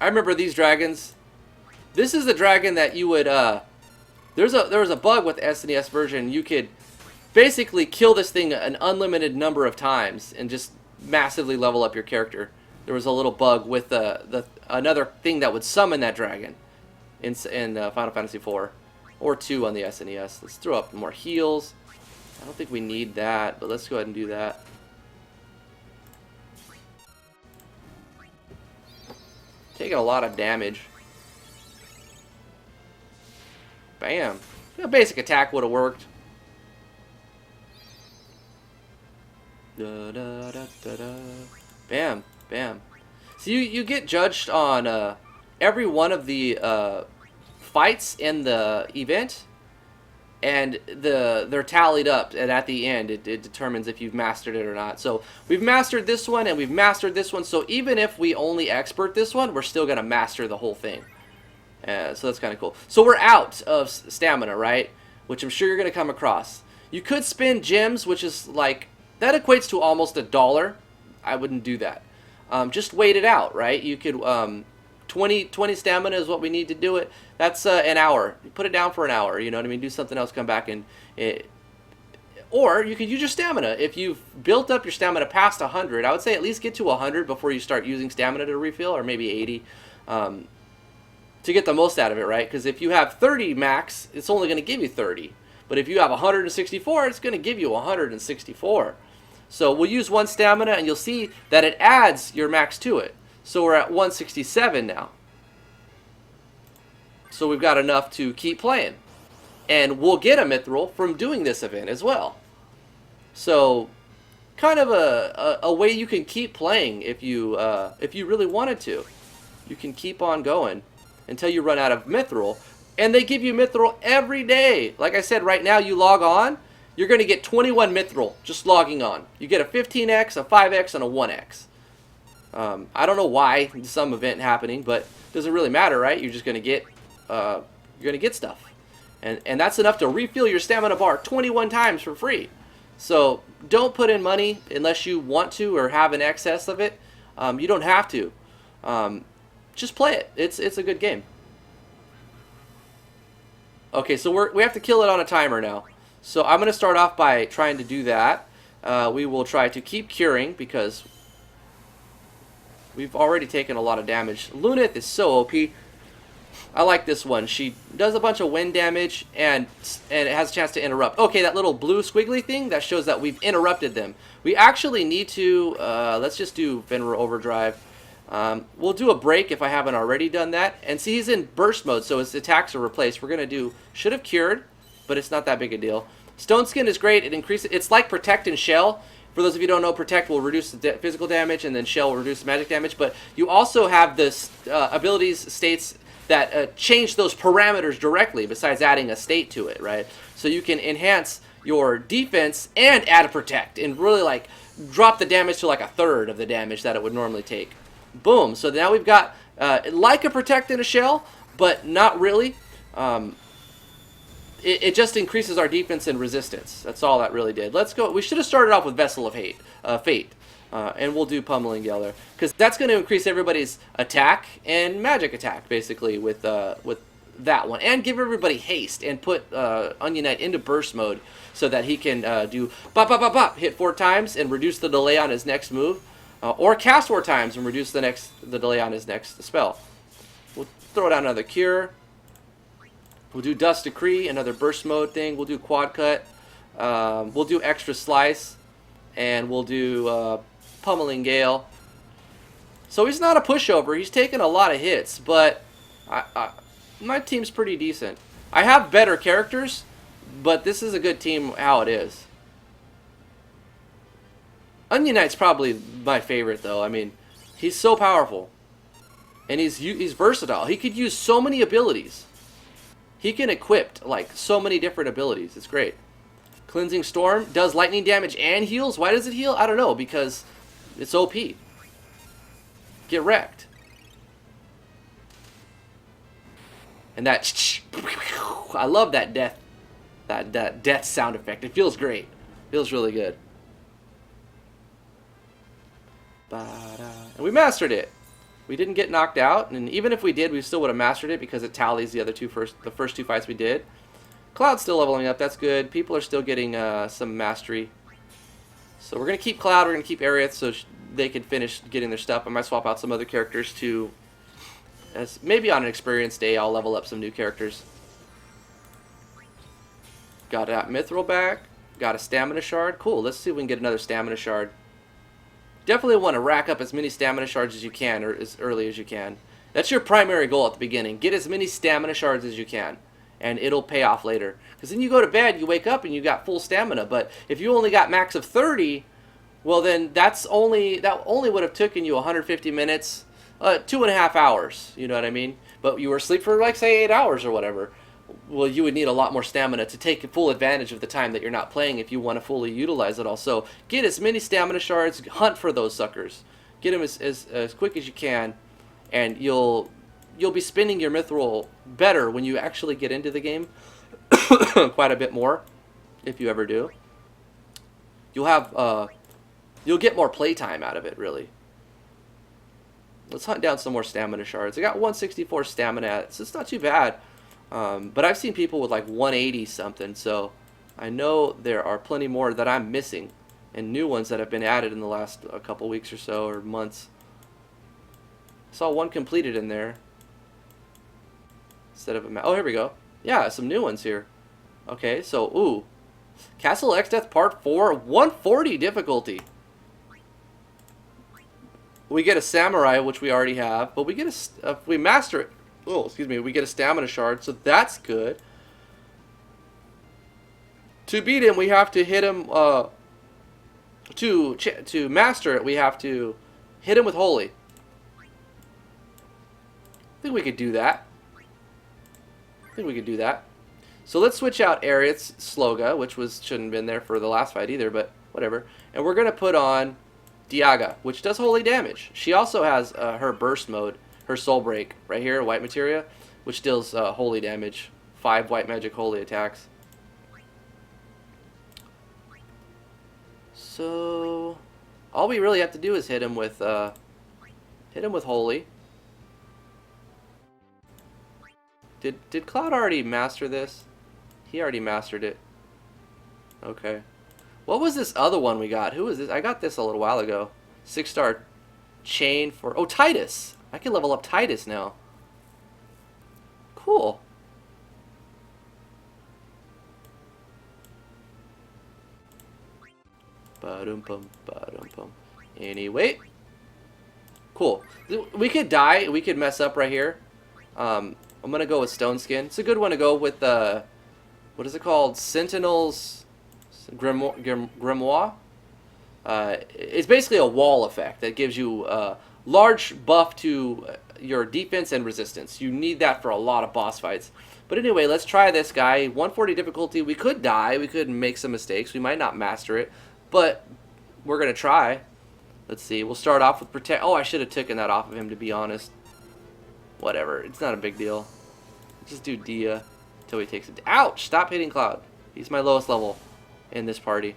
I remember these dragons. This is the dragon that you would there was a bug with the SNES version. You could basically kill this thing an unlimited number of times and just massively level up your character. There was a little bug with another thing that would summon that dragon in Final Fantasy IV or 2 on the SNES. Let's throw up more heals. I don't think we need that, but let's go ahead and do that. Taking a lot of damage. Bam. A basic attack would have worked. Da, da, da, da, da. Bam. Bam. So you get judged on every one of the fights in the event, and they're tallied up, and at the end it determines if you've mastered it or not. So we've mastered this one, and we've mastered this one, so even if we only expert this one, we're still going to master the whole thing. So that's kind of cool. So we're out of stamina, right? Which I'm sure you're going to come across. You could spend gems, which is like, that equates to almost $1. I wouldn't do that. Just wait it out, right? You could 20 stamina is what we need to do it. That's an hour. You put it down for an hour, you know what I mean? Do something else, come back and... or you could use your stamina. If you've built up your stamina past 100, I would say at least get to 100 before you start using stamina to refill, or maybe 80, to get the most out of it, right? Because if you have 30 max, it's only going to give you 30. But if you have 164, it's going to give you 164. So we'll use 1 stamina, and you'll see that it adds your max to it. So we're at 167 now. So we've got enough to keep playing. And we'll get a mithril from doing this event as well. So kind of a way you can keep playing if you really wanted to. You can keep on going until you run out of mithril. And they give you mithril every day. Like I said, right now you log on, you're going to get 21 mithril just logging on. You get a 15x, a 5x, and a 1x. I don't know why some event happening, but it doesn't really matter, right? You're just going to get stuff. And that's enough to refill your stamina bar 21 times for free. So don't put in money unless you want to or have an excess of it. You don't have to. Just play it. It's a good game. Okay, so we have to kill it on a timer now. So I'm going to start off by trying to do that. We will try to keep curing because we've already taken a lot of damage. Lunith is so OP. I like this one. She does a bunch of wind damage and it has a chance to interrupt. Okay, that little blue squiggly thing, that shows that we've interrupted them. We actually need to, let's just do Fenrir Overdrive. We'll do a break if I haven't already done that. And see, he's in burst mode, so his attacks are replaced. We're going to do should have cured, but it's not that big a deal. Stone Skin is great. It increases. It's like Protect and Shell. For those of you who don't know, Protect will reduce the physical damage, and then Shell will reduce the magic damage. But you also have this abilities states that change those parameters directly, besides adding a state to it, right? So you can enhance your defense and add a Protect, and really like drop the damage to like a third of the damage that it would normally take. Boom. So now we've got like a Protect and a Shell, but not really. It just increases our defense and resistance. That's all that really did. Let's go. We should have started off with Vessel of Fate. And we'll do Pummeling Gale there. Because that's going to increase everybody's attack and magic attack, basically, with that one. And give everybody haste and put Onion Knight into burst mode so that he can do bop, bop, bop, bop, hit 4 times and reduce the delay on his next move. Or cast 4 times and reduce the delay on his next spell. We'll throw down another Cure. We'll do Dust Decree, another burst mode thing. We'll do Quad Cut. We'll do Extra Slice. And we'll do Pummeling Gale. So he's not a pushover. He's taken a lot of hits, but my team's pretty decent. I have better characters, but this is a good team how it is. Onion Knight's probably my favorite, though. I mean, he's so powerful. And he's versatile. He could use so many abilities. He can equip, like, so many different abilities. It's great. Cleansing Storm does lightning damage and heals. Why does it heal? I don't know, because it's OP. Get wrecked. And that... I love that death. That death sound effect. It feels great. Feels really good. And we mastered it. We didn't get knocked out, and even if we did, we still would have mastered it because it tallies the first two fights we did. Cloud's still leveling up. That's good. People are still getting some mastery. So we're gonna keep Cloud. We're gonna keep Aerith so they can finish getting their stuff. I might swap out some other characters too. As maybe on an experience day, I'll level up some new characters. Got that Mithril back. Got a Stamina Shard. Cool. Let's see if we can get another Stamina Shard. Definitely want to rack up as many Stamina Shards as you can, or as early as you can. That's your primary goal at the beginning. Get as many Stamina Shards as you can, and it'll pay off later. Because then you go to bed, you wake up, and you got full stamina. But if you only got max of 30, well then that only would have taken you 150 minutes, 2.5 hours. You know what I mean? But you were asleep for like say 8 hours or whatever. Well, you would need a lot more stamina to take full advantage of the time that you're not playing if you want to fully utilize it all. So get as many Stamina Shards, hunt for those suckers. Get them as quick as you can, and you'll be spending your mithril better when you actually get into the game. Quite a bit more, if you ever do. You'll get more playtime out of it, really. Let's hunt down some more Stamina Shards. I got 164 stamina, so it's not too bad. But I've seen people with like 180 something, so I know there are plenty more that I'm missing, and new ones that have been added in the last couple weeks or so, or months. I saw one completed in there instead of a oh, here we go. Yeah, some new ones here. Okay, so ooh, Castle X Death Part 4, 140 difficulty. We get a Samurai, which we already have, but we get if we master it. Oh, excuse me, we get a Stamina Shard, so that's good. To beat him, we have to hit him to master it, we have to hit him with Holy. I think we could do that. So let's switch out Ariet's Sloga, which shouldn't have been there for the last fight either, but whatever. And we're going to put on Diaga, which does holy damage. She also has her burst mode, her soul break, right here, white materia, which deals holy damage. 5 white magic holy attacks. So all we really have to do is hit him with holy. Did Cloud already master this? He already mastered it. Okay. What was this other one we got? Who is this? I got this a little while ago. 6-star chain for... Oh, Titus! I can level up Titus now. Cool. Ba-dum-bum, ba-dum-bum. Anyway. Cool. We could die. We could mess up right here. I'm going to go with Stone Skin. It's a good one to go with... what is it called? Sentinel's Grimoire. It's basically a wall effect that gives you a large buff to your defense and resistance. You need that for a lot of boss fights. But anyway, let's try this guy. 140 difficulty. We could die. We could make some mistakes. We might not master it. But we're going to try. Let's see. We'll start off with Protect. Oh, I should have taken that off of him, to be honest. Whatever. It's not a big deal. Just do Dia until he takes it. Ouch! Stop hitting Cloud. He's my lowest level in this party.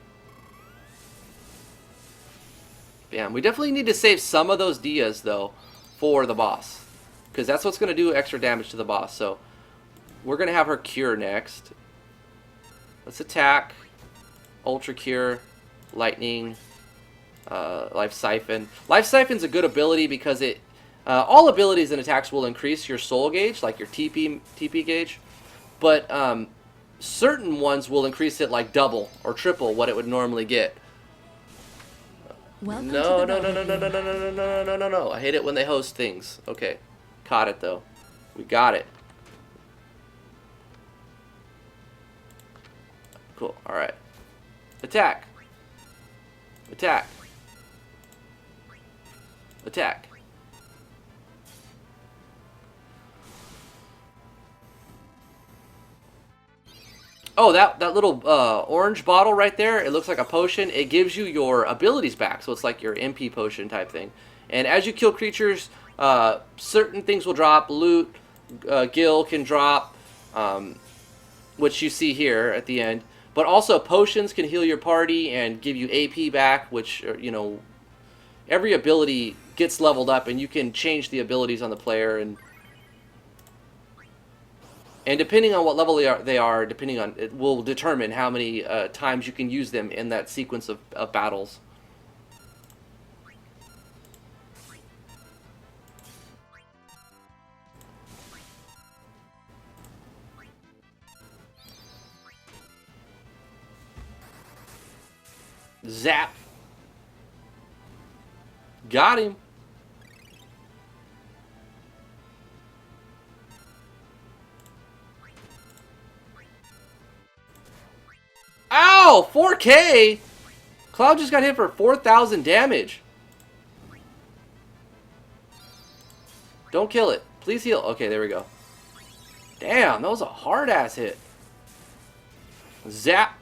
Bam. We definitely need to save some of those Dias, though, for the boss. Because that's what's going to do extra damage to the boss. So we're going to have her Cure next. Let's attack. Ultra Cure. Lightning. Life Siphon. Life Siphon's a good ability because it... all abilities and attacks will increase your soul gauge, like your TP gauge. But certain ones will increase it like double or triple what it would normally get. No. I hate it when they host things. Okay. Caught it, though. We got it. Cool. Alright. Attack. Attack. Attack. Oh, that little orange bottle right there, it looks like a potion. It gives you your abilities back, so it's like your MP potion type thing. And as you kill creatures, certain things will drop. Loot, Gil can drop, which you see here at the end. But also potions can heal your party and give you AP back, which, you know, every ability gets leveled up, and you can change the abilities on the player. And depending on what level they are, depending on it will determine how many times you can use them in that sequence of battles. Zap. Got him. Ow! 4K? Cloud just got hit for 4,000 damage. Don't kill it. Please heal. Okay, there we go. Damn, that was a hard-ass hit. Zap.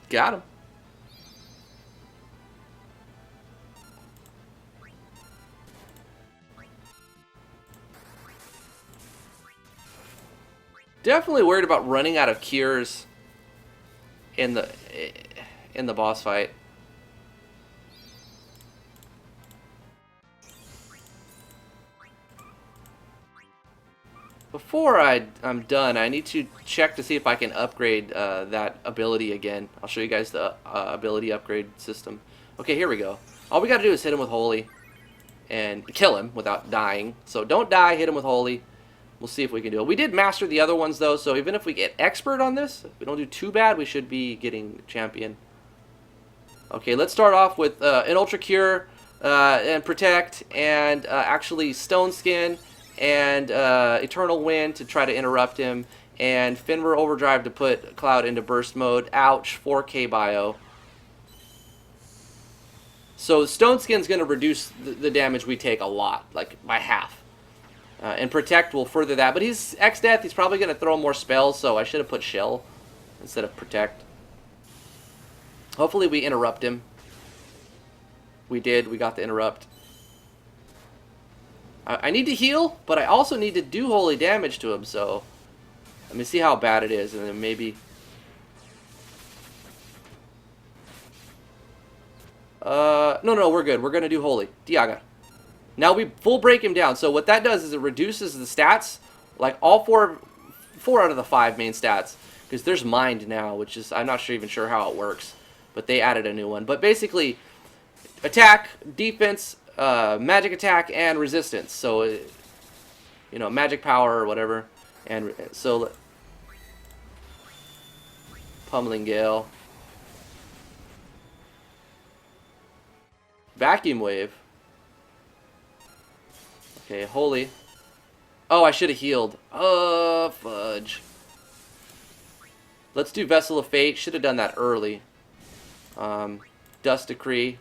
Got him. Definitely worried about running out of cures in the boss fight. Before I'm done, I need to check to see if I can upgrade that ability again. I'll show you guys the ability upgrade system. Okay, here we go. All we got to do is hit him with Holy and kill him without dying. So don't die, hit him with Holy. We'll see if we can do it. We did master the other ones, though, so even if we get expert on this, if we don't do too bad, we should be getting champion. Okay, let's start off with an Ultra Cure and Protect and actually Stone Skin and Eternal Wind to try to interrupt him, and Finver Overdrive to put Cloud into burst mode. Ouch, 4K bio. So Stone Skin's going to reduce the damage we take a lot, like by half. And Protect will further that. But he's X-Death. He's probably going to throw more spells, so I should have put Shell instead of Protect. Hopefully we interrupt him. We did. We got the interrupt. I need to heal, but I also need to do holy damage to him, so let me see how bad it is, and then maybe... No, we're good. We're going to do holy. Diaga. Now we full break him down. So what that does is it reduces the stats, like all four out of the 5 main stats, because there's mind now, which is, I'm not even sure how it works, but they added a new one. But basically, attack, defense, magic attack, and resistance. So, you know, magic power or whatever. And so, Pummeling Gale. Vacuum Wave. Okay, holy. Oh, I should have healed. Oh, fudge. Let's do Vessel of Fate. Should have done that early. Dust Decree.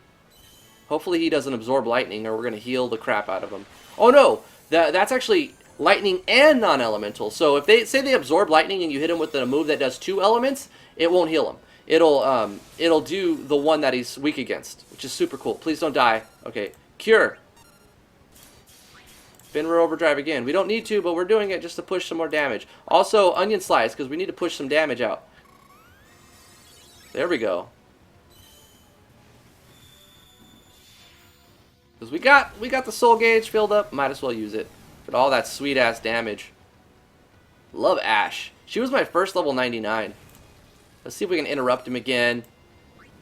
Hopefully he doesn't absorb lightning, or we're going to heal the crap out of him. Oh, no! That's actually lightning and non-elemental. So if they say they absorb lightning and you hit him with a move that does 2 elements, it won't heal him. It'll do the one that he's weak against, which is super cool. Please don't die. Okay, Cure. Finra Overdrive again. We don't need to, but we're doing it just to push some more damage. Also, Onion Slice, because we need to push some damage out. There we go. Because we got the soul gauge filled up, might as well use it. But all that sweet ass damage. Love Ash. She was my first level 99. Let's see if we can interrupt him again.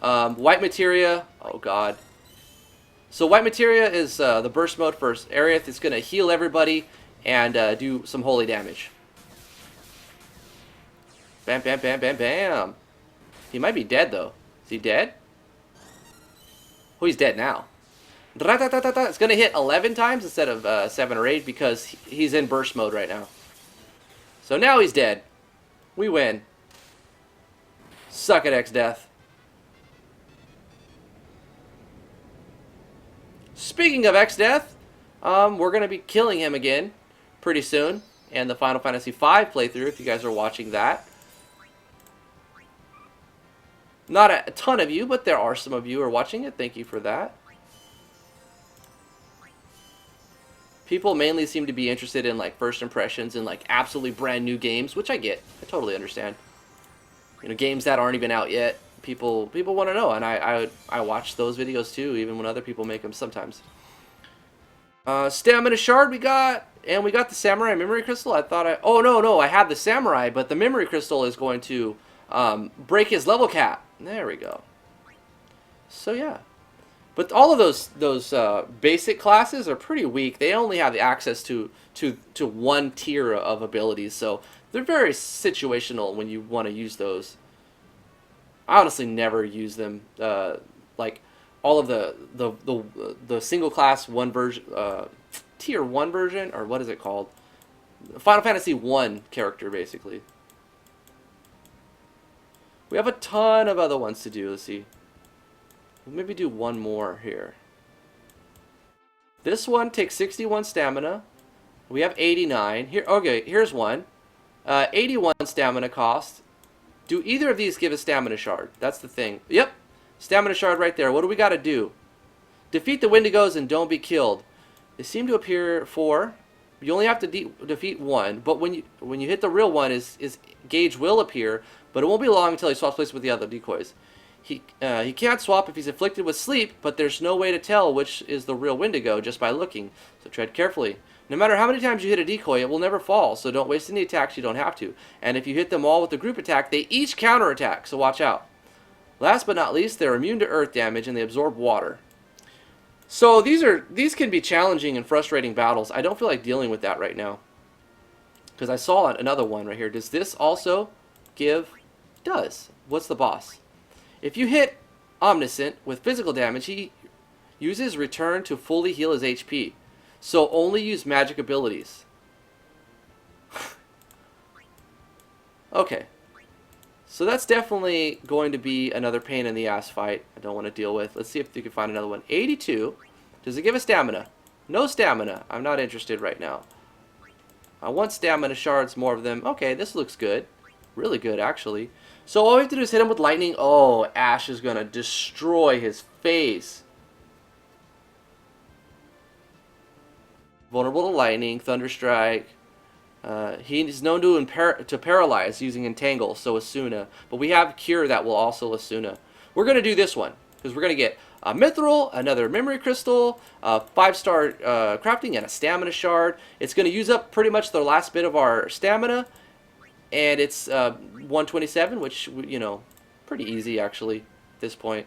White Materia. Oh god. So White Materia is the burst mode for Aerith. It's going to heal everybody and do some holy damage. Bam, bam, bam, bam, bam. He might be dead though. Is he dead? Oh, he's dead now. It's going to hit 11 times instead of 7 or 8 because he's in burst mode right now. So now he's dead. We win. Suck it, X-Death. Speaking of X-Death, we're going to be killing him again pretty soon. And the Final Fantasy V playthrough, if you guys are watching that. Not a ton of you, but there are some of you who are watching it. Thank you for that. People mainly seem to be interested in like first impressions and like absolutely brand new games, which I get. I totally understand. You know, games that aren't even out yet. People want to know, and I watch those videos too, even when other people make them sometimes. Stamina Shard we got, and we got the Samurai Memory Crystal. Oh no, I have the Samurai, but the Memory Crystal is going to break his level cap. There we go. So yeah. But all of those basic classes are pretty weak. They only have the access to one tier of abilities, so they're very situational when you want to use those. I honestly never use them. Like all of the single class one version, tier 1 version, or what is it called? Final Fantasy 1 character, basically. We have a ton of other ones to do. Let's see. We'll maybe do one more here. This one takes 61 stamina. We have 89. Here, okay, here's one. 81 stamina cost. Do either of these give a stamina shard? That's the thing. Yep. Stamina shard right there. What do we got to do? Defeat the Wendigos and don't be killed. They seem to appear 4. You only have to defeat 1. But when you hit the real one, his gauge will appear. But it won't be long until he swaps places with the other decoys. He can't swap if he's afflicted with sleep, but there's no way to tell which is the real Wendigo just by looking, so tread carefully. No matter how many times you hit a decoy, it will never fall, so don't waste any attacks you don't have to. And if you hit them all with the group attack, they each counterattack, so watch out. Last but not least, they're immune to earth damage and they absorb water. So these can be challenging and frustrating battles. I don't feel like dealing with that right now. Because I saw another one right here. Does this also give? Does. What's the boss? If you hit Omniscient with physical damage, he uses Return to fully heal his HP. So only use magic abilities. Okay. So that's definitely going to be another pain in the ass fight I don't want to deal with. Let's see if we can find another one. 82. Does it give us stamina? No stamina. I'm not interested right now. I want stamina shards, more of them. Okay, this looks good. Really good, actually. So all we have to do is hit him with lightning. Oh, Ash is going to destroy his face. Vulnerable to lightning, Thunder Strike. He is known to paralyze using Entangle, so Asuna. But we have Cure that will also Asuna. We're going to do this one, because we're going to get a Mithril, another Memory Crystal, 5-star crafting, and a Stamina Shard. It's going to use up pretty much the last bit of our stamina, and it's 127, which, you know, pretty easy, actually, at this point.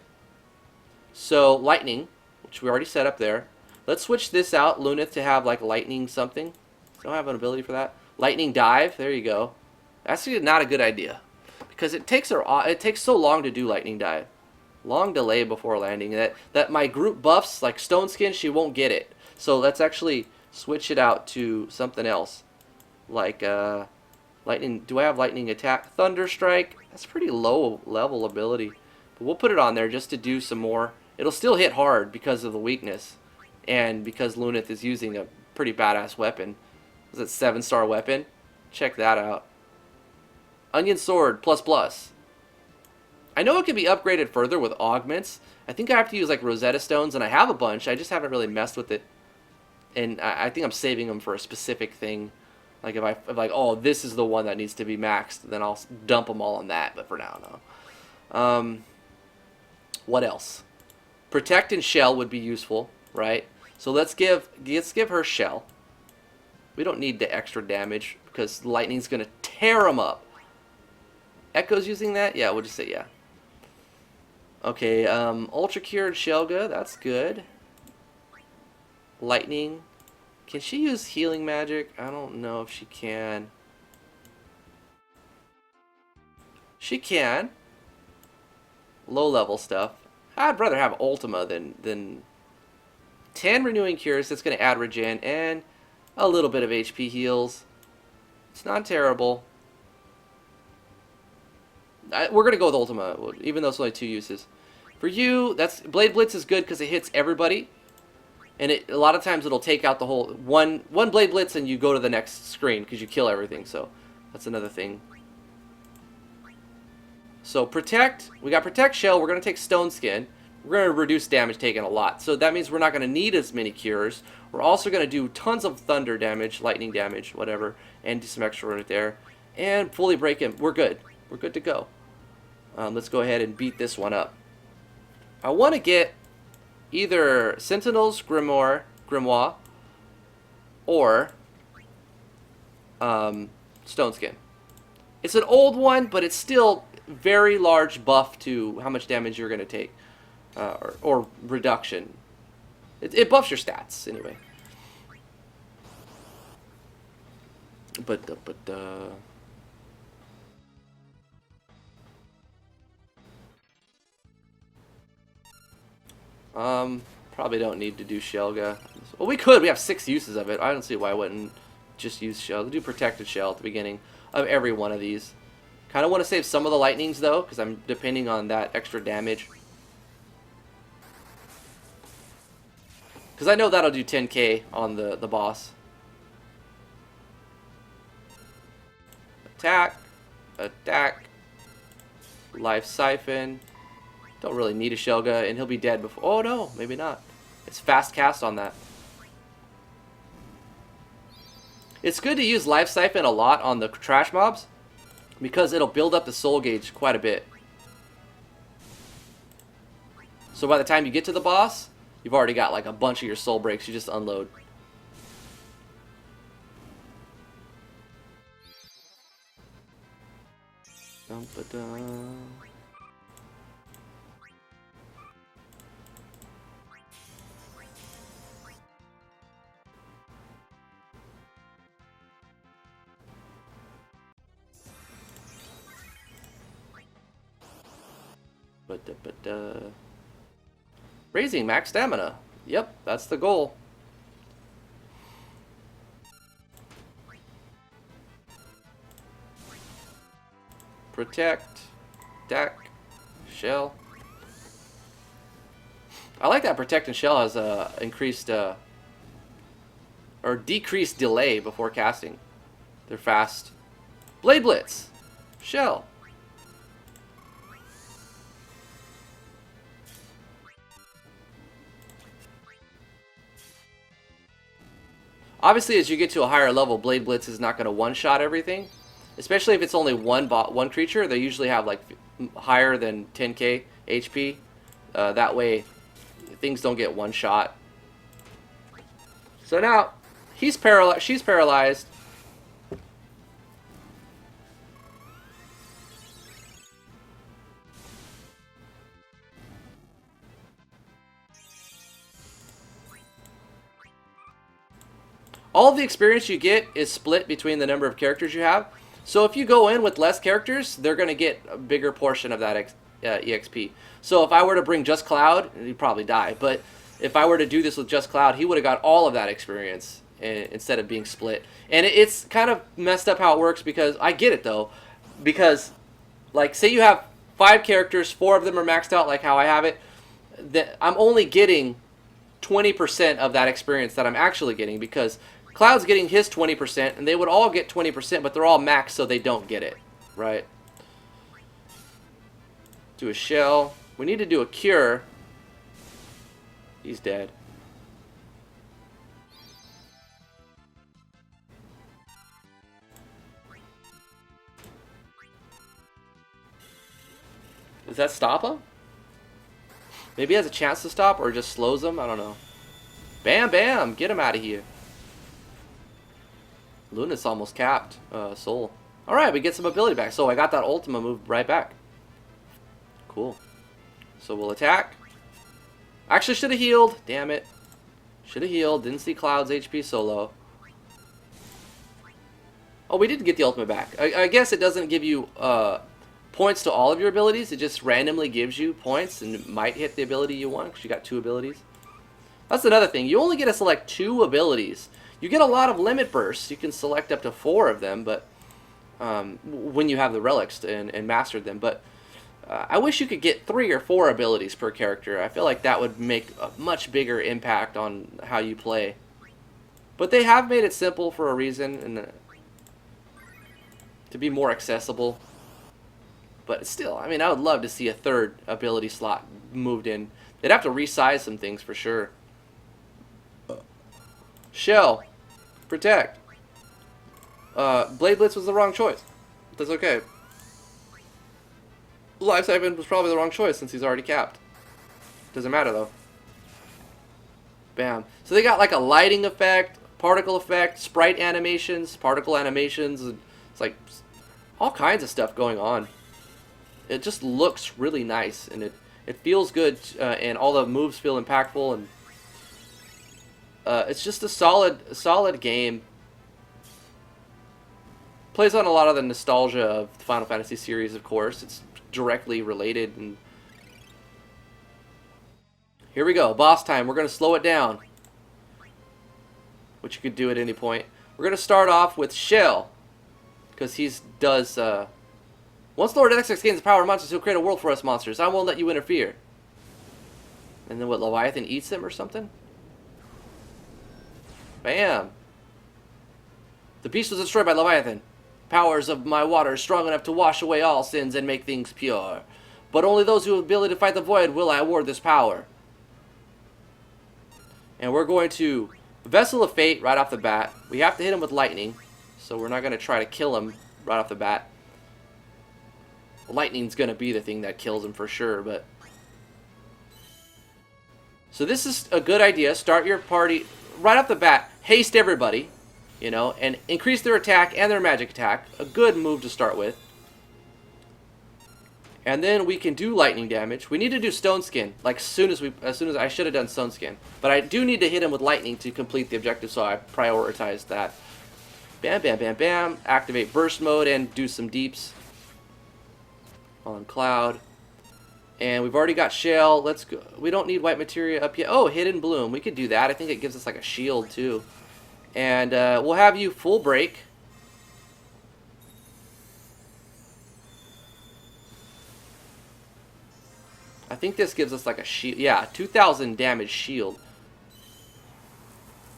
So, Lightning, which we already set up there. Let's switch this out, Lunith, to have, like, Lightning something. Don't have an ability for that. Lightning Dive, there you go. That's not a good idea, because it takes so long to do Lightning Dive. Long delay before landing. That my group buffs, like Stone Skin, she won't get it. So let's actually switch it out to something else. Like Lightning. Do I have Lightning Attack? Thunder Strike. That's pretty low level ability. But we'll put it on there just to do some more. It'll still hit hard because of the weakness. And because Lunith is using a pretty badass weapon. Is it 7-star weapon? Check that out. Onion Sword ++. I know it can be upgraded further with augments. I think I have to use like Rosetta Stones, and I have a bunch. I just haven't really messed with it. And I think I'm saving them for a specific thing. Like if like, oh, this is the one that needs to be maxed, then I'll dump them all on that. But for now, no. What else? Protect and Shell would be useful, right? So let's give her Shell. We don't need the extra damage because lightning's gonna tear them up. Echo's using that? Yeah, we'll just say yeah. Okay, Ultra Cure and Shelga, that's good. Lightning. Can she use healing magic? I don't know if she can. She can. Low level stuff. I'd rather have Ultima than 10 renewing cures. That's going to add regen and a little bit of HP heals. It's not terrible. We're going to go with Ultima, even though it's only 2 uses. For you, that's Blade Blitz is good because it hits everybody. And a lot of times it'll take out the whole... One Blade Blitz and you go to the next screen because you kill everything. So that's another thing. So Protect. We got Protect Shell. We're going to take Stone Skin. We're going to reduce damage taken a lot. So that means we're not going to need as many cures. We're also going to do tons of thunder damage, lightning damage, whatever. And do some extra right there. And fully break him. We're good. We're good to go. Let's go ahead and beat this one up. I want to get either Sentinel's Grimoire, or Stone Skin. It's an old one, but it's still very large buff to how much damage you're going to take. Or reduction. It buffs your stats, anyway. Probably don't need to do Shelga. Well, we could. We have 6 uses of it. I don't see why I wouldn't just use Shell. Do Protected Shell at the beginning of every one of these. Kind of want to save some of the lightnings, though, because I'm depending on that extra damage. Because I know that'll do 10k on the boss. Attack. Attack. Life Siphon. Don't really need a Shelga, and he'll be dead before... Oh, no, maybe not. It's fast cast on that. It's good to use Life Siphon a lot on the trash mobs, because it'll build up the soul gauge quite a bit. So by the time you get to the boss, you've already got like a bunch of your soul breaks. You just unload. Raising max stamina. Yep, that's the goal. Protect. Attack. Shell. I like that Protect and Shell has increased or decreased delay before casting. They're fast. Blade Blitz. Shell. Obviously, as you get to a higher level, Blade Blitz is not going to one-shot everything. Especially if it's only one creature. They usually have like higher than 10k HP. That way, things don't get one-shot. So now, he's paralyzed. She's paralyzed. All of the experience you get is split between the number of characters you have. So if you go in with less characters, they're going to get a bigger portion of that EXP. So if I were to bring just Cloud, he'd probably die. But if I were to do this with just Cloud, he would have got all of that experience instead of being split. And it's kind of messed up how it works because I get it though. Because, like, say you have 5 characters, 4 of them are maxed out like how I have it. I'm only getting 20% of that experience that I'm actually getting because Cloud's getting his 20%, and they would all get 20%, but they're all maxed, so they don't get it, right? Do a shell. We need to do a cure. He's dead. Does that stop him? Maybe he has a chance to stop, or just slows him. I don't know. Bam, bam. Get him out of here. Luna's almost capped. Soul. Alright, we get some ability back. So I got that Ultima move right back. Cool. So we'll attack. Actually, should have healed. Damn it. Should have healed. Didn't see Cloud's HP so low. Oh, we did get the Ultima back. I guess it doesn't give you points to all of your abilities. It just randomly gives you points and it might hit the ability you want because you got 2 abilities. That's another thing. You only get to select 2 abilities. You get a lot of limit bursts. You can select up to 4 of them, but when you have the relics and mastered them. But I wish you could get 3 or 4 abilities per character. I feel like that would make a much bigger impact on how you play. But they have made it simple for a reason and to be more accessible. But still, I mean, I would love to see a 3rd ability slot moved in. They'd have to resize some things for sure. Shell. Protect. Blade Blitz was the wrong choice. That's okay. Life Siphon was probably the wrong choice since he's already capped. Doesn't matter though. Bam. So they got like a lighting effect, particle effect, sprite animations, particle animations. It's like all kinds of stuff going on. It just looks really nice and it feels good and all the moves feel impactful and it's just a solid game. Plays on a lot of the nostalgia of the Final Fantasy series, of course. It's directly related. And here we go, boss time. We're going to slow it down, which you could do at any point. We're going to start off with Shell, because he does... Once Lord XX gains the power of monsters, he'll create a world for us monsters. I won't let you interfere. And then what, Leviathan eats him or something? Bam. The beast was destroyed by Leviathan. Powers of my water are strong enough to wash away all sins and make things pure. But only those who have the ability to fight the void will I award this power. And we're going to Vessel of Fate right off the bat. We have to hit him with lightning, so we're not going to try to kill him right off the bat. Lightning's going to be the thing that kills him for sure, but... So this is a good idea. Start your party right off the bat. Haste everybody, you know, and increase their attack and their magic attack. A good move to start with. And then we can do lightning damage. We need to do Stone Skin, like as soon as I should have done Stone Skin. But I do need to hit him with lightning to complete the objective, so I prioritized that. Bam, bam, bam, bam. Activate burst mode and do some deeps on Cloud. And we've already got Shell. Let's go. We don't need white materia up yet. Oh, Hidden Bloom. We could do that. I think it gives us like a shield too. And we'll have you full break. I think this gives us like a shield. Yeah, 2,000 damage shield.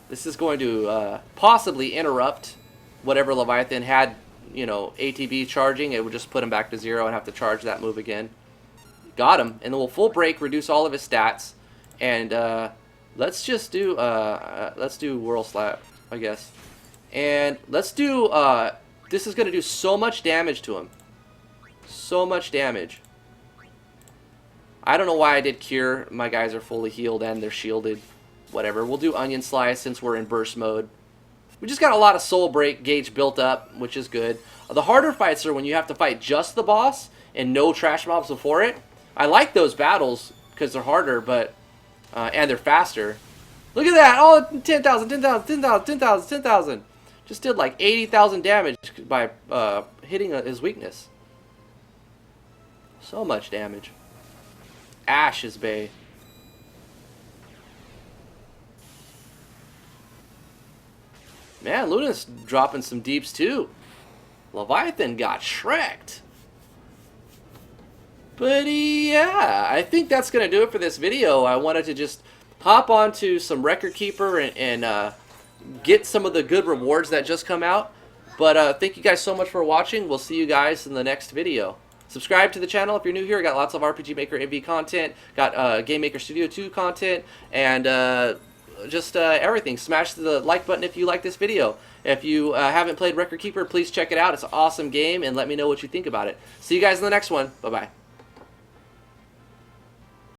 This is going to possibly interrupt whatever Leviathan had, you know, ATB charging. It would just put him back to 0 and have to charge that move again. Got him. And then we'll full break, reduce all of his stats. And let's just do Whirl Slap, I guess. And let's do, this is going to do so much damage to him. So much damage. I don't know why I did Cure. My guys are fully healed and they're shielded. Whatever. We'll do Onion Slice since we're in burst mode. We just got a lot of soul break gauge built up, which is good. The harder fights are when you have to fight just the boss and no trash mobs before it. I like those battles because they're harder, but and they're faster. Look at that! Oh, 10,000, 10,000, 10,000, 10,000, 10,000. Just did like 80,000 damage by hitting his weakness. So much damage. Ash's Bay. Man, Luna's dropping some deeps too. Leviathan got shreked. But yeah, I think that's going to do it for this video. I wanted to just hop onto some Record Keeper and get some of the good rewards that just come out. But thank you guys so much for watching. We'll see you guys in the next video. Subscribe to the channel if you're new here. Got lots of RPG Maker MV content. Got Game Maker Studio 2 content. And just everything. Smash the like button if you like this video. If you haven't played Record Keeper, please check it out. It's an awesome game, and let me know what you think about it. See you guys in the next one. Bye-bye.